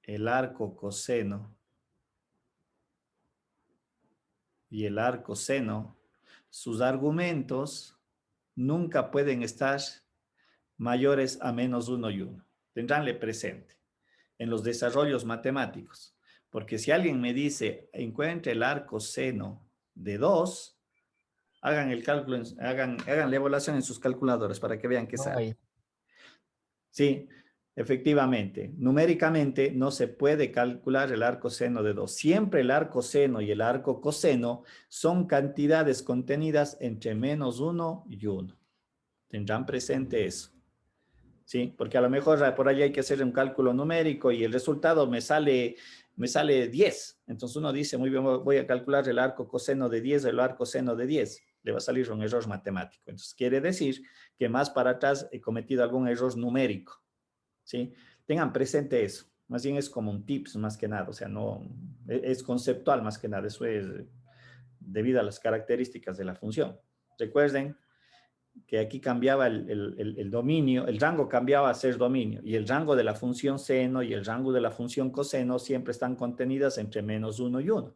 El arco coseno y el arco seno, sus argumentos nunca pueden estar mayores a menos 1 y 1. Tendránle presente en los desarrollos matemáticos. Porque si alguien me dice, encuentre el arco seno de 2, Hagan el cálculo, hagan la evaluación en sus calculadores para que vean qué No sale. hay. Sí, efectivamente, numéricamente no se puede calcular el arco seno de 2. Siempre el arco seno y el arco coseno son cantidades contenidas entre -1 y 1. Tendrán presente eso. ¿Sí? Porque a lo mejor por ahí hay que hacer un cálculo numérico y el resultado me sale 10. Entonces uno dice, muy bien, voy a calcular el arco coseno de 10, el arco seno de 10. Le va a salir un error matemático. Entonces quiere decir que más para atrás he cometido algún error numérico. ¿Sí? Tengan presente eso. Más bien es como un tips más que nada. O sea, no es conceptual más que nada. Eso es debido a las características de la función. Recuerden que aquí cambiaba el dominio, el rango cambiaba a ser dominio, y el rango de la función seno y el rango de la función coseno siempre están contenidas entre -1 y 1.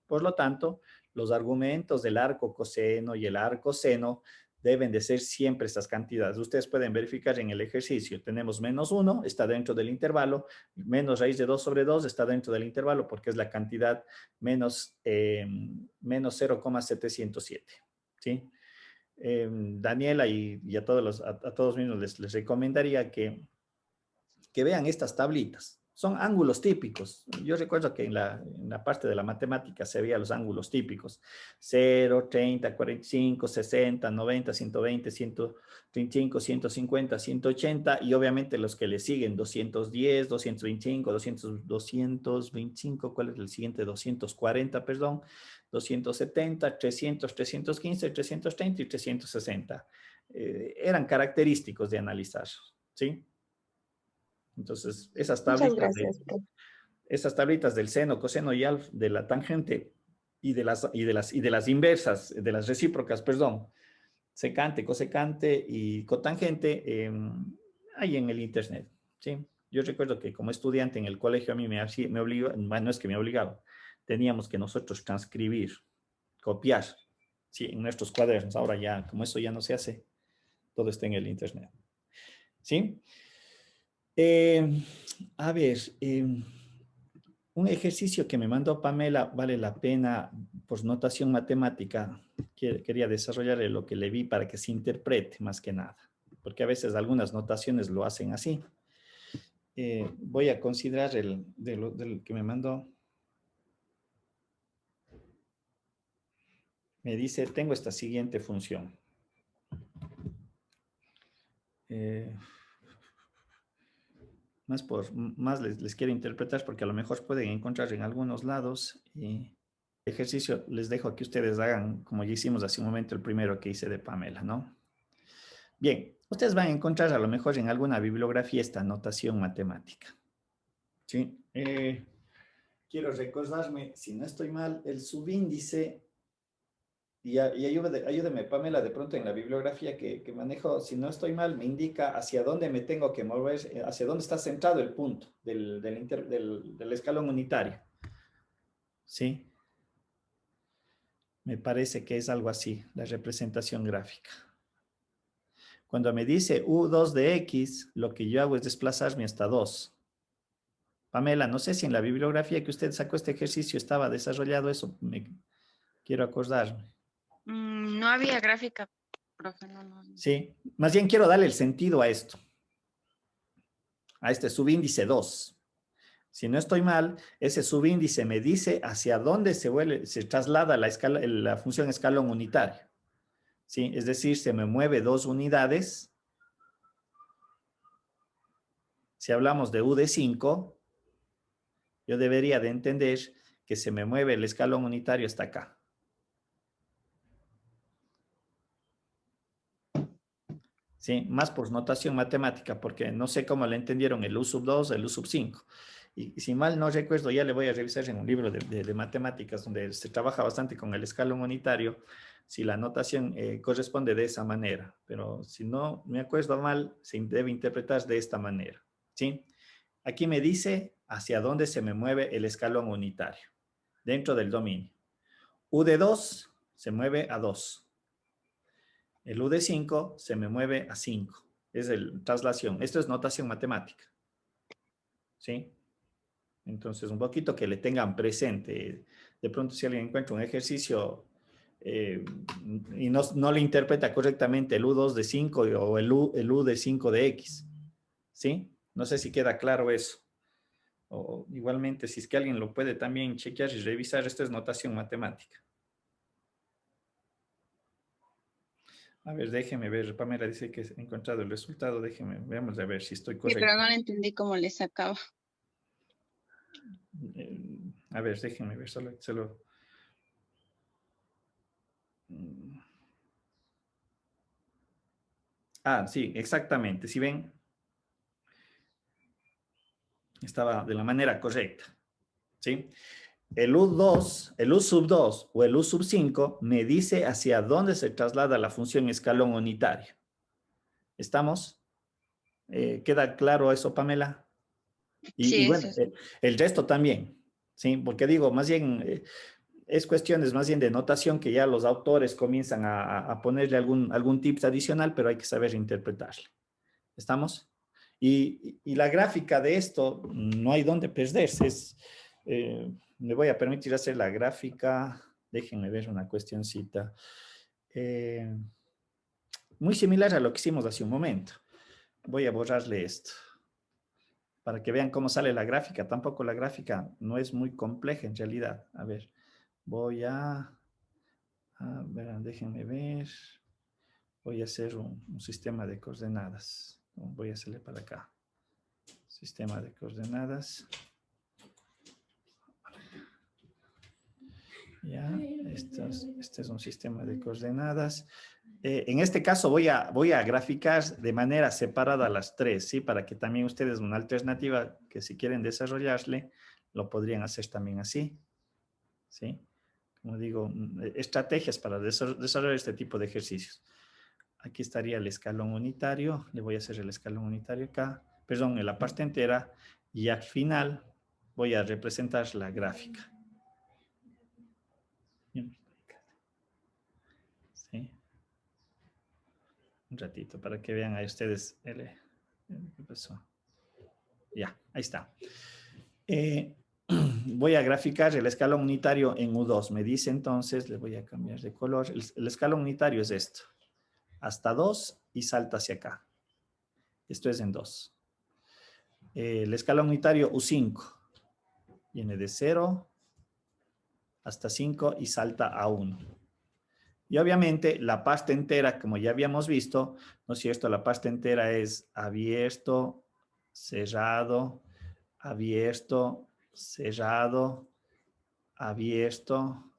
Por lo tanto, los argumentos del arco coseno y el arco seno deben de ser siempre estas cantidades. Ustedes pueden verificar en el ejercicio. Tenemos -1, está dentro del intervalo, menos raíz de 2 sobre 2 está dentro del intervalo porque es la cantidad menos 0,707. ¿Sí? Daniela y a todos mismos les recomendaría que vean estas tablitas. Son ángulos típicos. Yo recuerdo que en la parte de la matemática se veía los ángulos típicos. 0, 30, 45, 60, 90, 120, 135, 150, 180 y obviamente los que le siguen 210, 225, 225, ¿cuál es el siguiente? 240, perdón. 270, 300, 315, 330 y 360. Eran característicos de analizar, ¿sí? Entonces, Muchas gracias, profe. esas tablitas del seno, coseno y alfa, de la tangente y de las inversas, de las recíprocas, perdón, secante, cosecante y cotangente, hay en el internet, ¿sí? Yo recuerdo que como estudiante en el colegio a mí me obligaba, bueno, no es que me obligaba, teníamos que nosotros transcribir, copiar, ¿sí? En nuestros cuadernos. Ahora ya, como eso ya no se hace, todo está en el internet, ¿sí? A ver, un ejercicio que me mandó Pamela vale la pena por notación matemática. Quería desarrollar lo que le vi para que se interprete más que nada, porque a veces algunas notaciones lo hacen así. Voy a considerar del que me mandó. Me dice, tengo esta siguiente función. Más les quiero interpretar porque a lo mejor pueden encontrar en algunos lados. Ejercicio les dejo que ustedes hagan como ya hicimos hace un momento el primero que hice de Pamela, ¿no? Bien, ustedes van a encontrar a lo mejor en alguna bibliografía esta notación matemática. ¿Sí? Quiero recordarme, si no estoy mal, el subíndice. Y ayúdeme, Pamela, de pronto en la bibliografía que manejo, si no estoy mal, me indica hacia dónde me tengo que mover, hacia dónde está centrado el punto del escalón unitario. ¿Sí? Me parece que es algo así, la representación gráfica. Cuando me dice U2 de X, lo que yo hago es desplazarme hasta 2. Pamela, no sé si en la bibliografía que usted sacó este ejercicio estaba desarrollado eso, quiero acordarme. No había gráfica, profe. No. Sí, más bien quiero darle el sentido a esto, a este subíndice 2. Si no estoy mal, ese subíndice me dice hacia dónde se traslada la función escalón unitario. ¿Sí? Es decir, se me mueve 2 unidades. Si hablamos de U de 5, yo debería de entender que se me mueve el escalón unitario hasta acá. ¿Sí? Más por notación matemática, porque no sé cómo le entendieron el U sub 2, el U sub 5. Y si mal no recuerdo, ya le voy a revisar en un libro de matemáticas donde se trabaja bastante con el escalón unitario, si la notación corresponde de esa manera. Pero si no me acuerdo mal, se debe interpretar de esta manera. ¿Sí? Aquí me dice hacia dónde se me mueve el escalón unitario, dentro del dominio. U de 2 se mueve a 2. El U de 5 se me mueve a 5. Es el traslación. Esto es notación matemática. ¿Sí? Entonces, un poquito que le tengan presente. De pronto, si alguien encuentra un ejercicio y no le interpreta correctamente el U2 de 5 o el U de 5 de X. ¿Sí? No sé si queda claro eso. O igualmente, si es que alguien lo puede también chequear y revisar, esto es notación matemática. A ver, déjeme ver. Pamela dice que he encontrado el resultado. Déjeme, veamos a ver si estoy Sí, correcto. pero no le entendí cómo le sacaba. A ver, déjenme ver, solo. Ah, sí, exactamente. Si ven, estaba de la manera correcta. ¿Sí? El U2, el U sub 2 o el U sub 5 me dice hacia dónde se traslada la función escalón unitario. ¿Estamos? ¿Queda claro eso, Pamela? Sí, Y bueno, eso sí. el resto también, ¿sí? Porque digo, más bien, es cuestiones más bien de notación que ya los autores comienzan a ponerle algún tips adicional, pero hay que saber interpretarle. ¿Estamos? Y la gráfica de esto, no hay dónde perderse. Me voy a permitir hacer la gráfica. Déjenme ver una cuestioncita. Muy similar a lo que hicimos hace un momento. Voy a borrarle esto para que vean cómo sale la gráfica. Tampoco la gráfica no es muy compleja en realidad. A ver, voy a ver, déjenme ver. Voy a hacer un sistema de coordenadas. Voy a hacerle para acá. Sistema de coordenadas. Ya, este es un sistema de coordenadas. En este caso voy a graficar de manera separada las tres, ¿sí? Para que también ustedes una alternativa que si quieren desarrollarle, lo podrían hacer también así, ¿sí? Como digo, estrategias para desarrollar este tipo de ejercicios. Aquí estaría el escalón unitario, le voy a hacer el escalón unitario acá, perdón, en la parte entera, y al final voy a representar la gráfica. ¿Sí? Un ratito para que vean ahí ustedes ¿qué pasó? Ya, ahí está. Voy a graficar el escalón unitario en U2. Me dice entonces, le voy a cambiar de color. El escalón unitario es esto. Hasta 2 y salta hacia acá. Esto es en 2. El escalón unitario U5 viene de 0 hasta 5 y salta a 1. Y obviamente la pasta entera, como ya habíamos visto, ¿no es cierto? La pasta entera es abierto, cerrado, abierto, cerrado, abierto,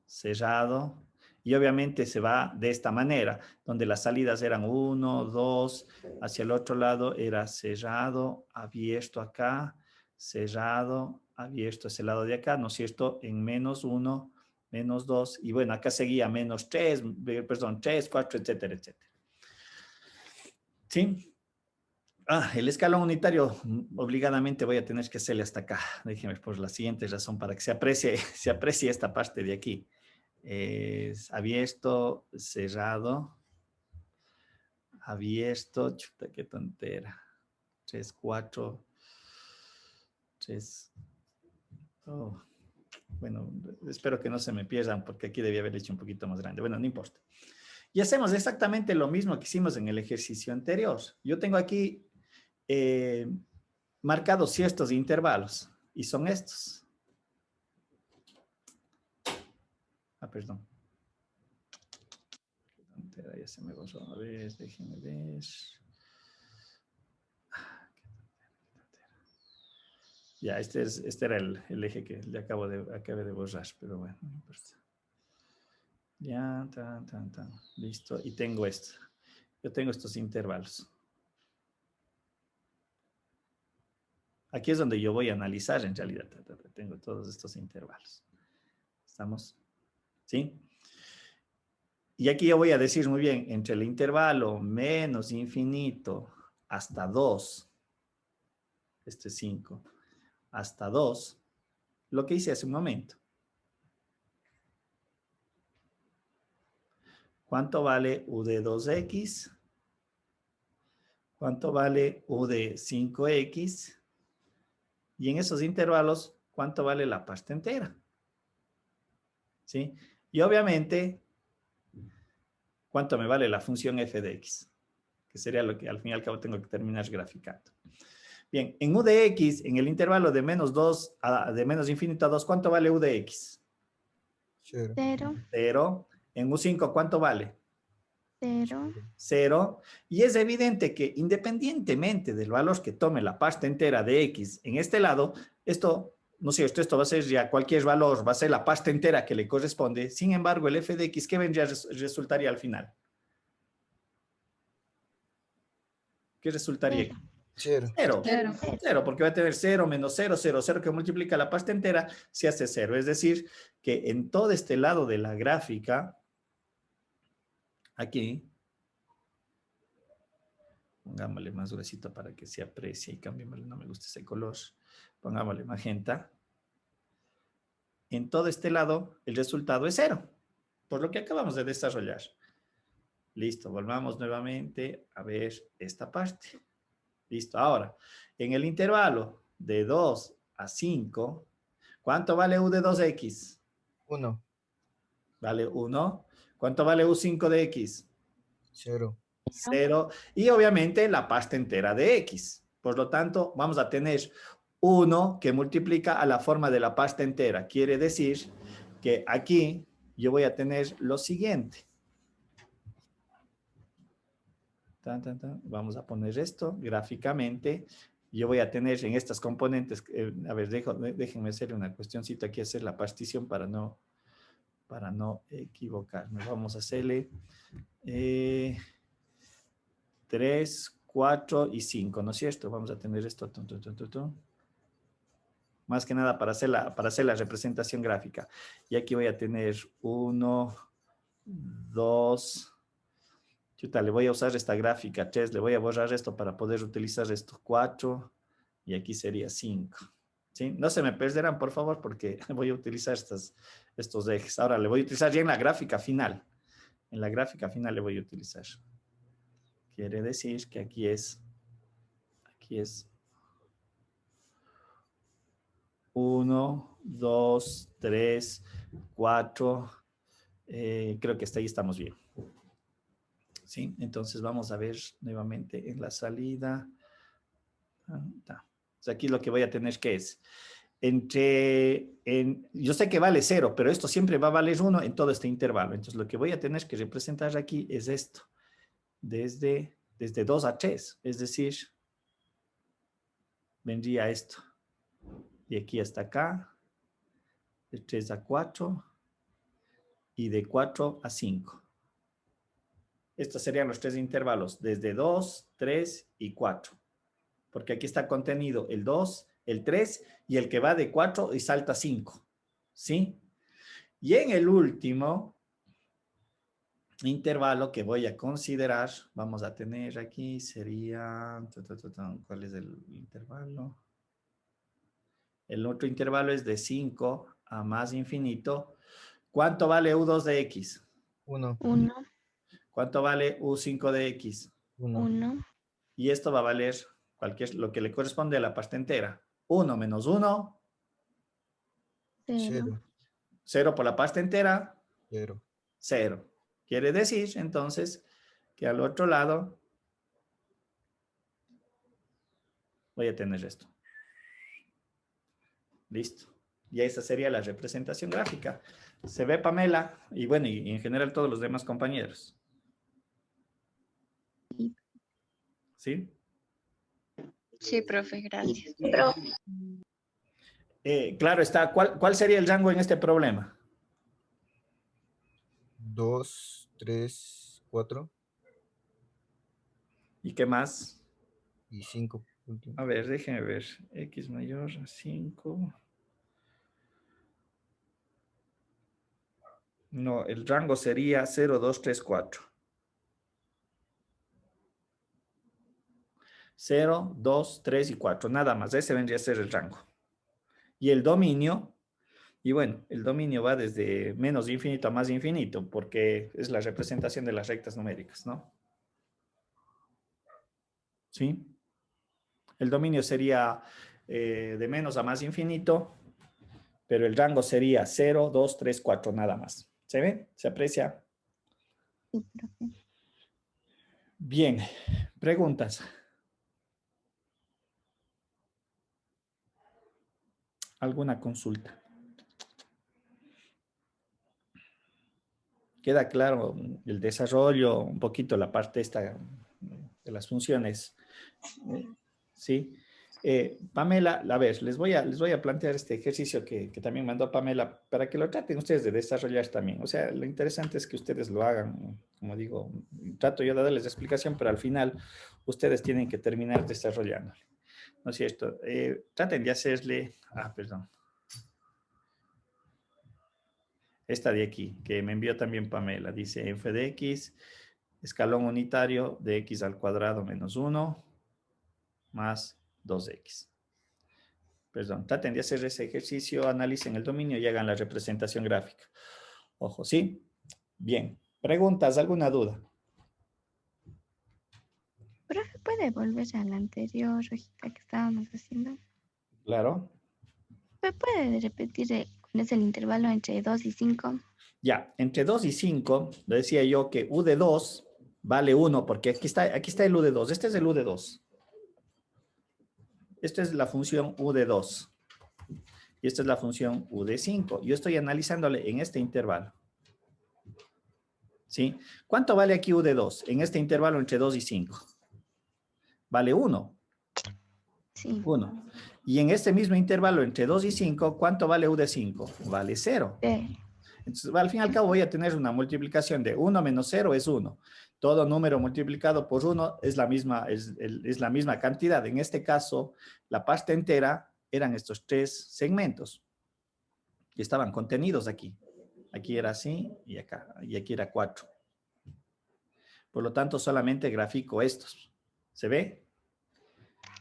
cerrado. Y obviamente se va de esta manera, donde las salidas eran 1, 2, hacia el otro lado era cerrado, abierto acá, cerrado, abierto ese lado de acá, ¿no es cierto? En menos 1, menos 2, y bueno, acá seguía menos 3, perdón, 3, 4, etcétera, etcétera. ¿Sí? El escalón unitario, obligadamente voy a tener que hacerle hasta acá. Déjenme por la siguiente razón, para que se aprecie esta parte de aquí. Es abierto, cerrado, abierto, chuta, qué tontera. 3, 4, 3. Oh. Bueno, espero que no se me pierdan porque aquí debía haber hecho un poquito más grande. Bueno, no importa. Y hacemos exactamente lo mismo que hicimos en el ejercicio anterior. Yo tengo aquí marcados ciertos intervalos y son estos. Perdón. Ya se me borró. A ver, déjenme ver. Ya, este era el eje que le acabé de borrar, pero bueno, no importa. Ya, listo. Y tengo esto. Yo tengo estos intervalos. Aquí es donde yo voy a analizar en realidad. Tengo todos estos intervalos. ¿Estamos? ¿Sí? Y aquí yo voy a decir muy bien, entre el intervalo menos infinito hasta 2, este es 5, hasta 2, lo que hice hace un momento. ¿Cuánto vale U de 2X? ¿Cuánto vale U de 5X? Y en esos intervalos, ¿cuánto vale la pasta entera? ¿Sí? Y obviamente, ¿cuánto me vale la función f de x? Que sería lo que al fin y al cabo tengo que terminar graficando. Bien, en u de x, en el intervalo de de menos infinito a 2, ¿cuánto vale u de x? 0. 0, 0. En u5, ¿cuánto vale? 0, 0. Y es evidente que independientemente del valor que tome la pasta entera de x en este lado, esto, no sé, esto va a ser ya cualquier valor, va a ser la pasta entera que le corresponde. Sin embargo, el f de x, ¿qué vendría, resultaría al final? ¿Qué resultaría? 0. 0. 0. 0, porque va a tener 0 menos 0, 0, 0 que multiplica la pasta entera, se hace 0. Es decir, que en todo este lado de la gráfica, aquí, pongámosle más gruesito para que se aprecie y cambiémosle, no me gusta ese color, pongámosle magenta. En todo este lado, el resultado es 0, por lo que acabamos de desarrollar. Listo, volvamos nuevamente a ver esta parte. Listo, ahora, en el intervalo de 2 a 5, ¿cuánto vale u de 2x? 1. Vale 1. ¿Cuánto vale u5 de x? 0. 0. Y obviamente la pasta entera de x. Por lo tanto, vamos a tener 1 que multiplica a la forma de la pasta entera. Quiere decir que aquí yo voy a tener lo siguiente. Vamos a poner esto gráficamente. Yo voy a tener en estas componentes, a ver, déjenme hacer una cuestioncita aquí, hacer la partición para no equivocarme. Vamos a hacerle 3, 4 y 5, ¿no es cierto? Vamos a tener esto. Más que nada para hacer la representación gráfica. Y aquí voy a tener 1, 2... Chuta, le voy a usar esta gráfica 3, le voy a borrar esto para poder utilizar esto 4 y aquí sería 5. ¿Sí? No se me perderán, por favor, porque voy a utilizar estos ejes. Ahora le voy a utilizar ya en la gráfica final. En la gráfica final le voy a utilizar. Quiere decir que aquí es 1, 2, 3, 4. Creo que hasta ahí estamos bien. ¿Sí? Entonces vamos a ver nuevamente en la salida. Aquí lo que voy a tener que es, yo sé que vale 0, pero esto siempre va a valer 1 en todo este intervalo. Entonces lo que voy a tener que representar aquí es esto, desde 2 a 3, es decir, vendría esto. Y aquí hasta acá, de 3 a 4 y de 4 a 5. Estos serían los 3 intervalos, desde 2, 3 y 4. Porque aquí está contenido el 2, el 3 y el que va de 4 y salta a 5. ¿Sí? Y en el último intervalo que voy a considerar, vamos a tener aquí, sería... ¿Cuál es el intervalo? El otro intervalo es de 5 a más infinito. ¿Cuánto vale u2 de x? 1. 1, ¿Cuánto vale u5 de x? 1. 1, Y esto va a valer lo que le corresponde a la pasta entera. 1 menos 1. 0, 0 por la pasta entera. 0. 0. Quiere decir, entonces, que al otro lado voy a tener esto. Listo. Y esa sería la representación gráfica. Se ve, Pamela, y bueno, y en general todos los demás compañeros. ¿Sí? Sí, profe, gracias. Claro está. ¿Cuál sería el rango en este problema? 2, 3, 4 ¿Y qué más? y 5. A ver, déjenme ver. X mayor a 5. No, el rango sería 0, 2, 3, 4. 0, 2, 3 y 4. Nada más. Ese vendría a ser el rango. Y el dominio, y bueno, el dominio va desde menos infinito a más infinito, porque es la representación de las rectas numéricas, ¿no? ¿Sí? El dominio sería de menos a más infinito, pero el rango sería 0, 2, 3, 4, nada más. ¿Se ve? ¿Se aprecia? Sí, profe. Bien, preguntas. ¿Alguna consulta? ¿Queda claro el desarrollo, un poquito la parte esta de las funciones? Sí. Pamela, a ver, les voy a plantear este ejercicio que también mandó Pamela para que lo traten ustedes de desarrollar también. O sea, lo interesante es que ustedes lo hagan, como digo, trato yo de darles explicación, pero al final ustedes tienen que terminar desarrollándolo. ¿No es cierto? Traten de hacerle, perdón. Esta de aquí, que me envió también Pamela, dice f de x, escalón unitario de x al cuadrado menos 1 más 2x. Perdón, traten de hacer ese ejercicio, analicen el dominio y hagan la representación gráfica. Ojo, ¿sí? Bien. ¿Preguntas? ¿Alguna duda? Profe, ¿puede volver a la anterior hojita que estábamos haciendo? Claro. ¿Me puede repetir cuál es el intervalo entre 2 y 5? Ya, entre 2 y 5, le decía yo que u de 2 vale 1, porque aquí está el u de 2. Este es el u de 2. Esta es la función u de 2. Y esta es la función u de 5. Yo estoy analizándole en este intervalo. ¿Sí? ¿Cuánto vale aquí u de 2? En este intervalo entre 2 y 5. Vale 1. Sí. 1. Y en este mismo intervalo entre 2 y 5, ¿cuánto vale u de 5? Vale 0. Entonces, al fin y al cabo voy a tener una multiplicación de 1 menos 0 es 1. Todo número multiplicado por 1 es la misma cantidad. En este caso, la parte entera eran estos 3 segmentos que estaban contenidos aquí. Aquí era así y acá, y aquí era 4. Por lo tanto, solamente grafico estos. ¿Se ve?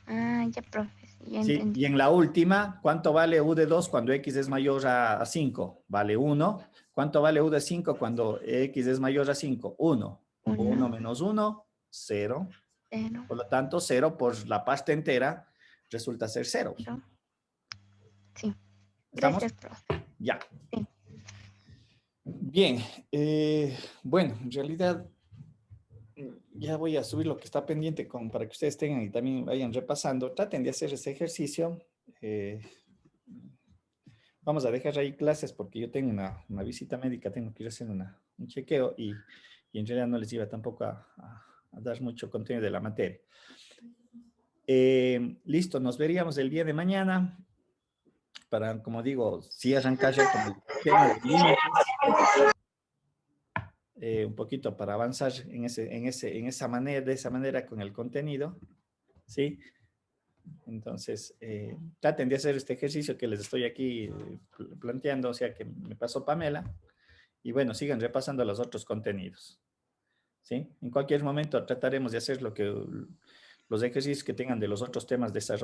Ya, profe, sí, ya Sí, entendí. y en la última, ¿cuánto vale u de 2 cuando x es mayor a 5? Vale 1. ¿Cuánto vale u de 5 cuando x es mayor a 5? 1. 1 menos 1, 0. 0. Por lo tanto, 0 por la parte entera resulta ser 0. Sí. ¿Estamos? Gracias, profe. Ya. Sí. Bien. Bueno, en realidad ya voy a subir lo que está pendiente para que ustedes tengan y también vayan repasando. Traten de hacer ese ejercicio. Vamos a dejar ahí clases porque yo tengo una visita médica, tengo que ir a hacer un chequeo y en realidad no les iba tampoco a dar mucho contenido de la materia. Listo, nos veríamos el día de mañana para, como digo, sí arrancar ya con el tema de límites. Un poquito para avanzar de esa manera con el contenido, ¿sí? Entonces, traten de hacer este ejercicio que les estoy aquí planteando, o sea, que me pasó Pamela, y bueno, sigan repasando los otros contenidos, ¿sí? En cualquier momento trataremos de hacer los ejercicios que tengan de los otros temas desarrollados.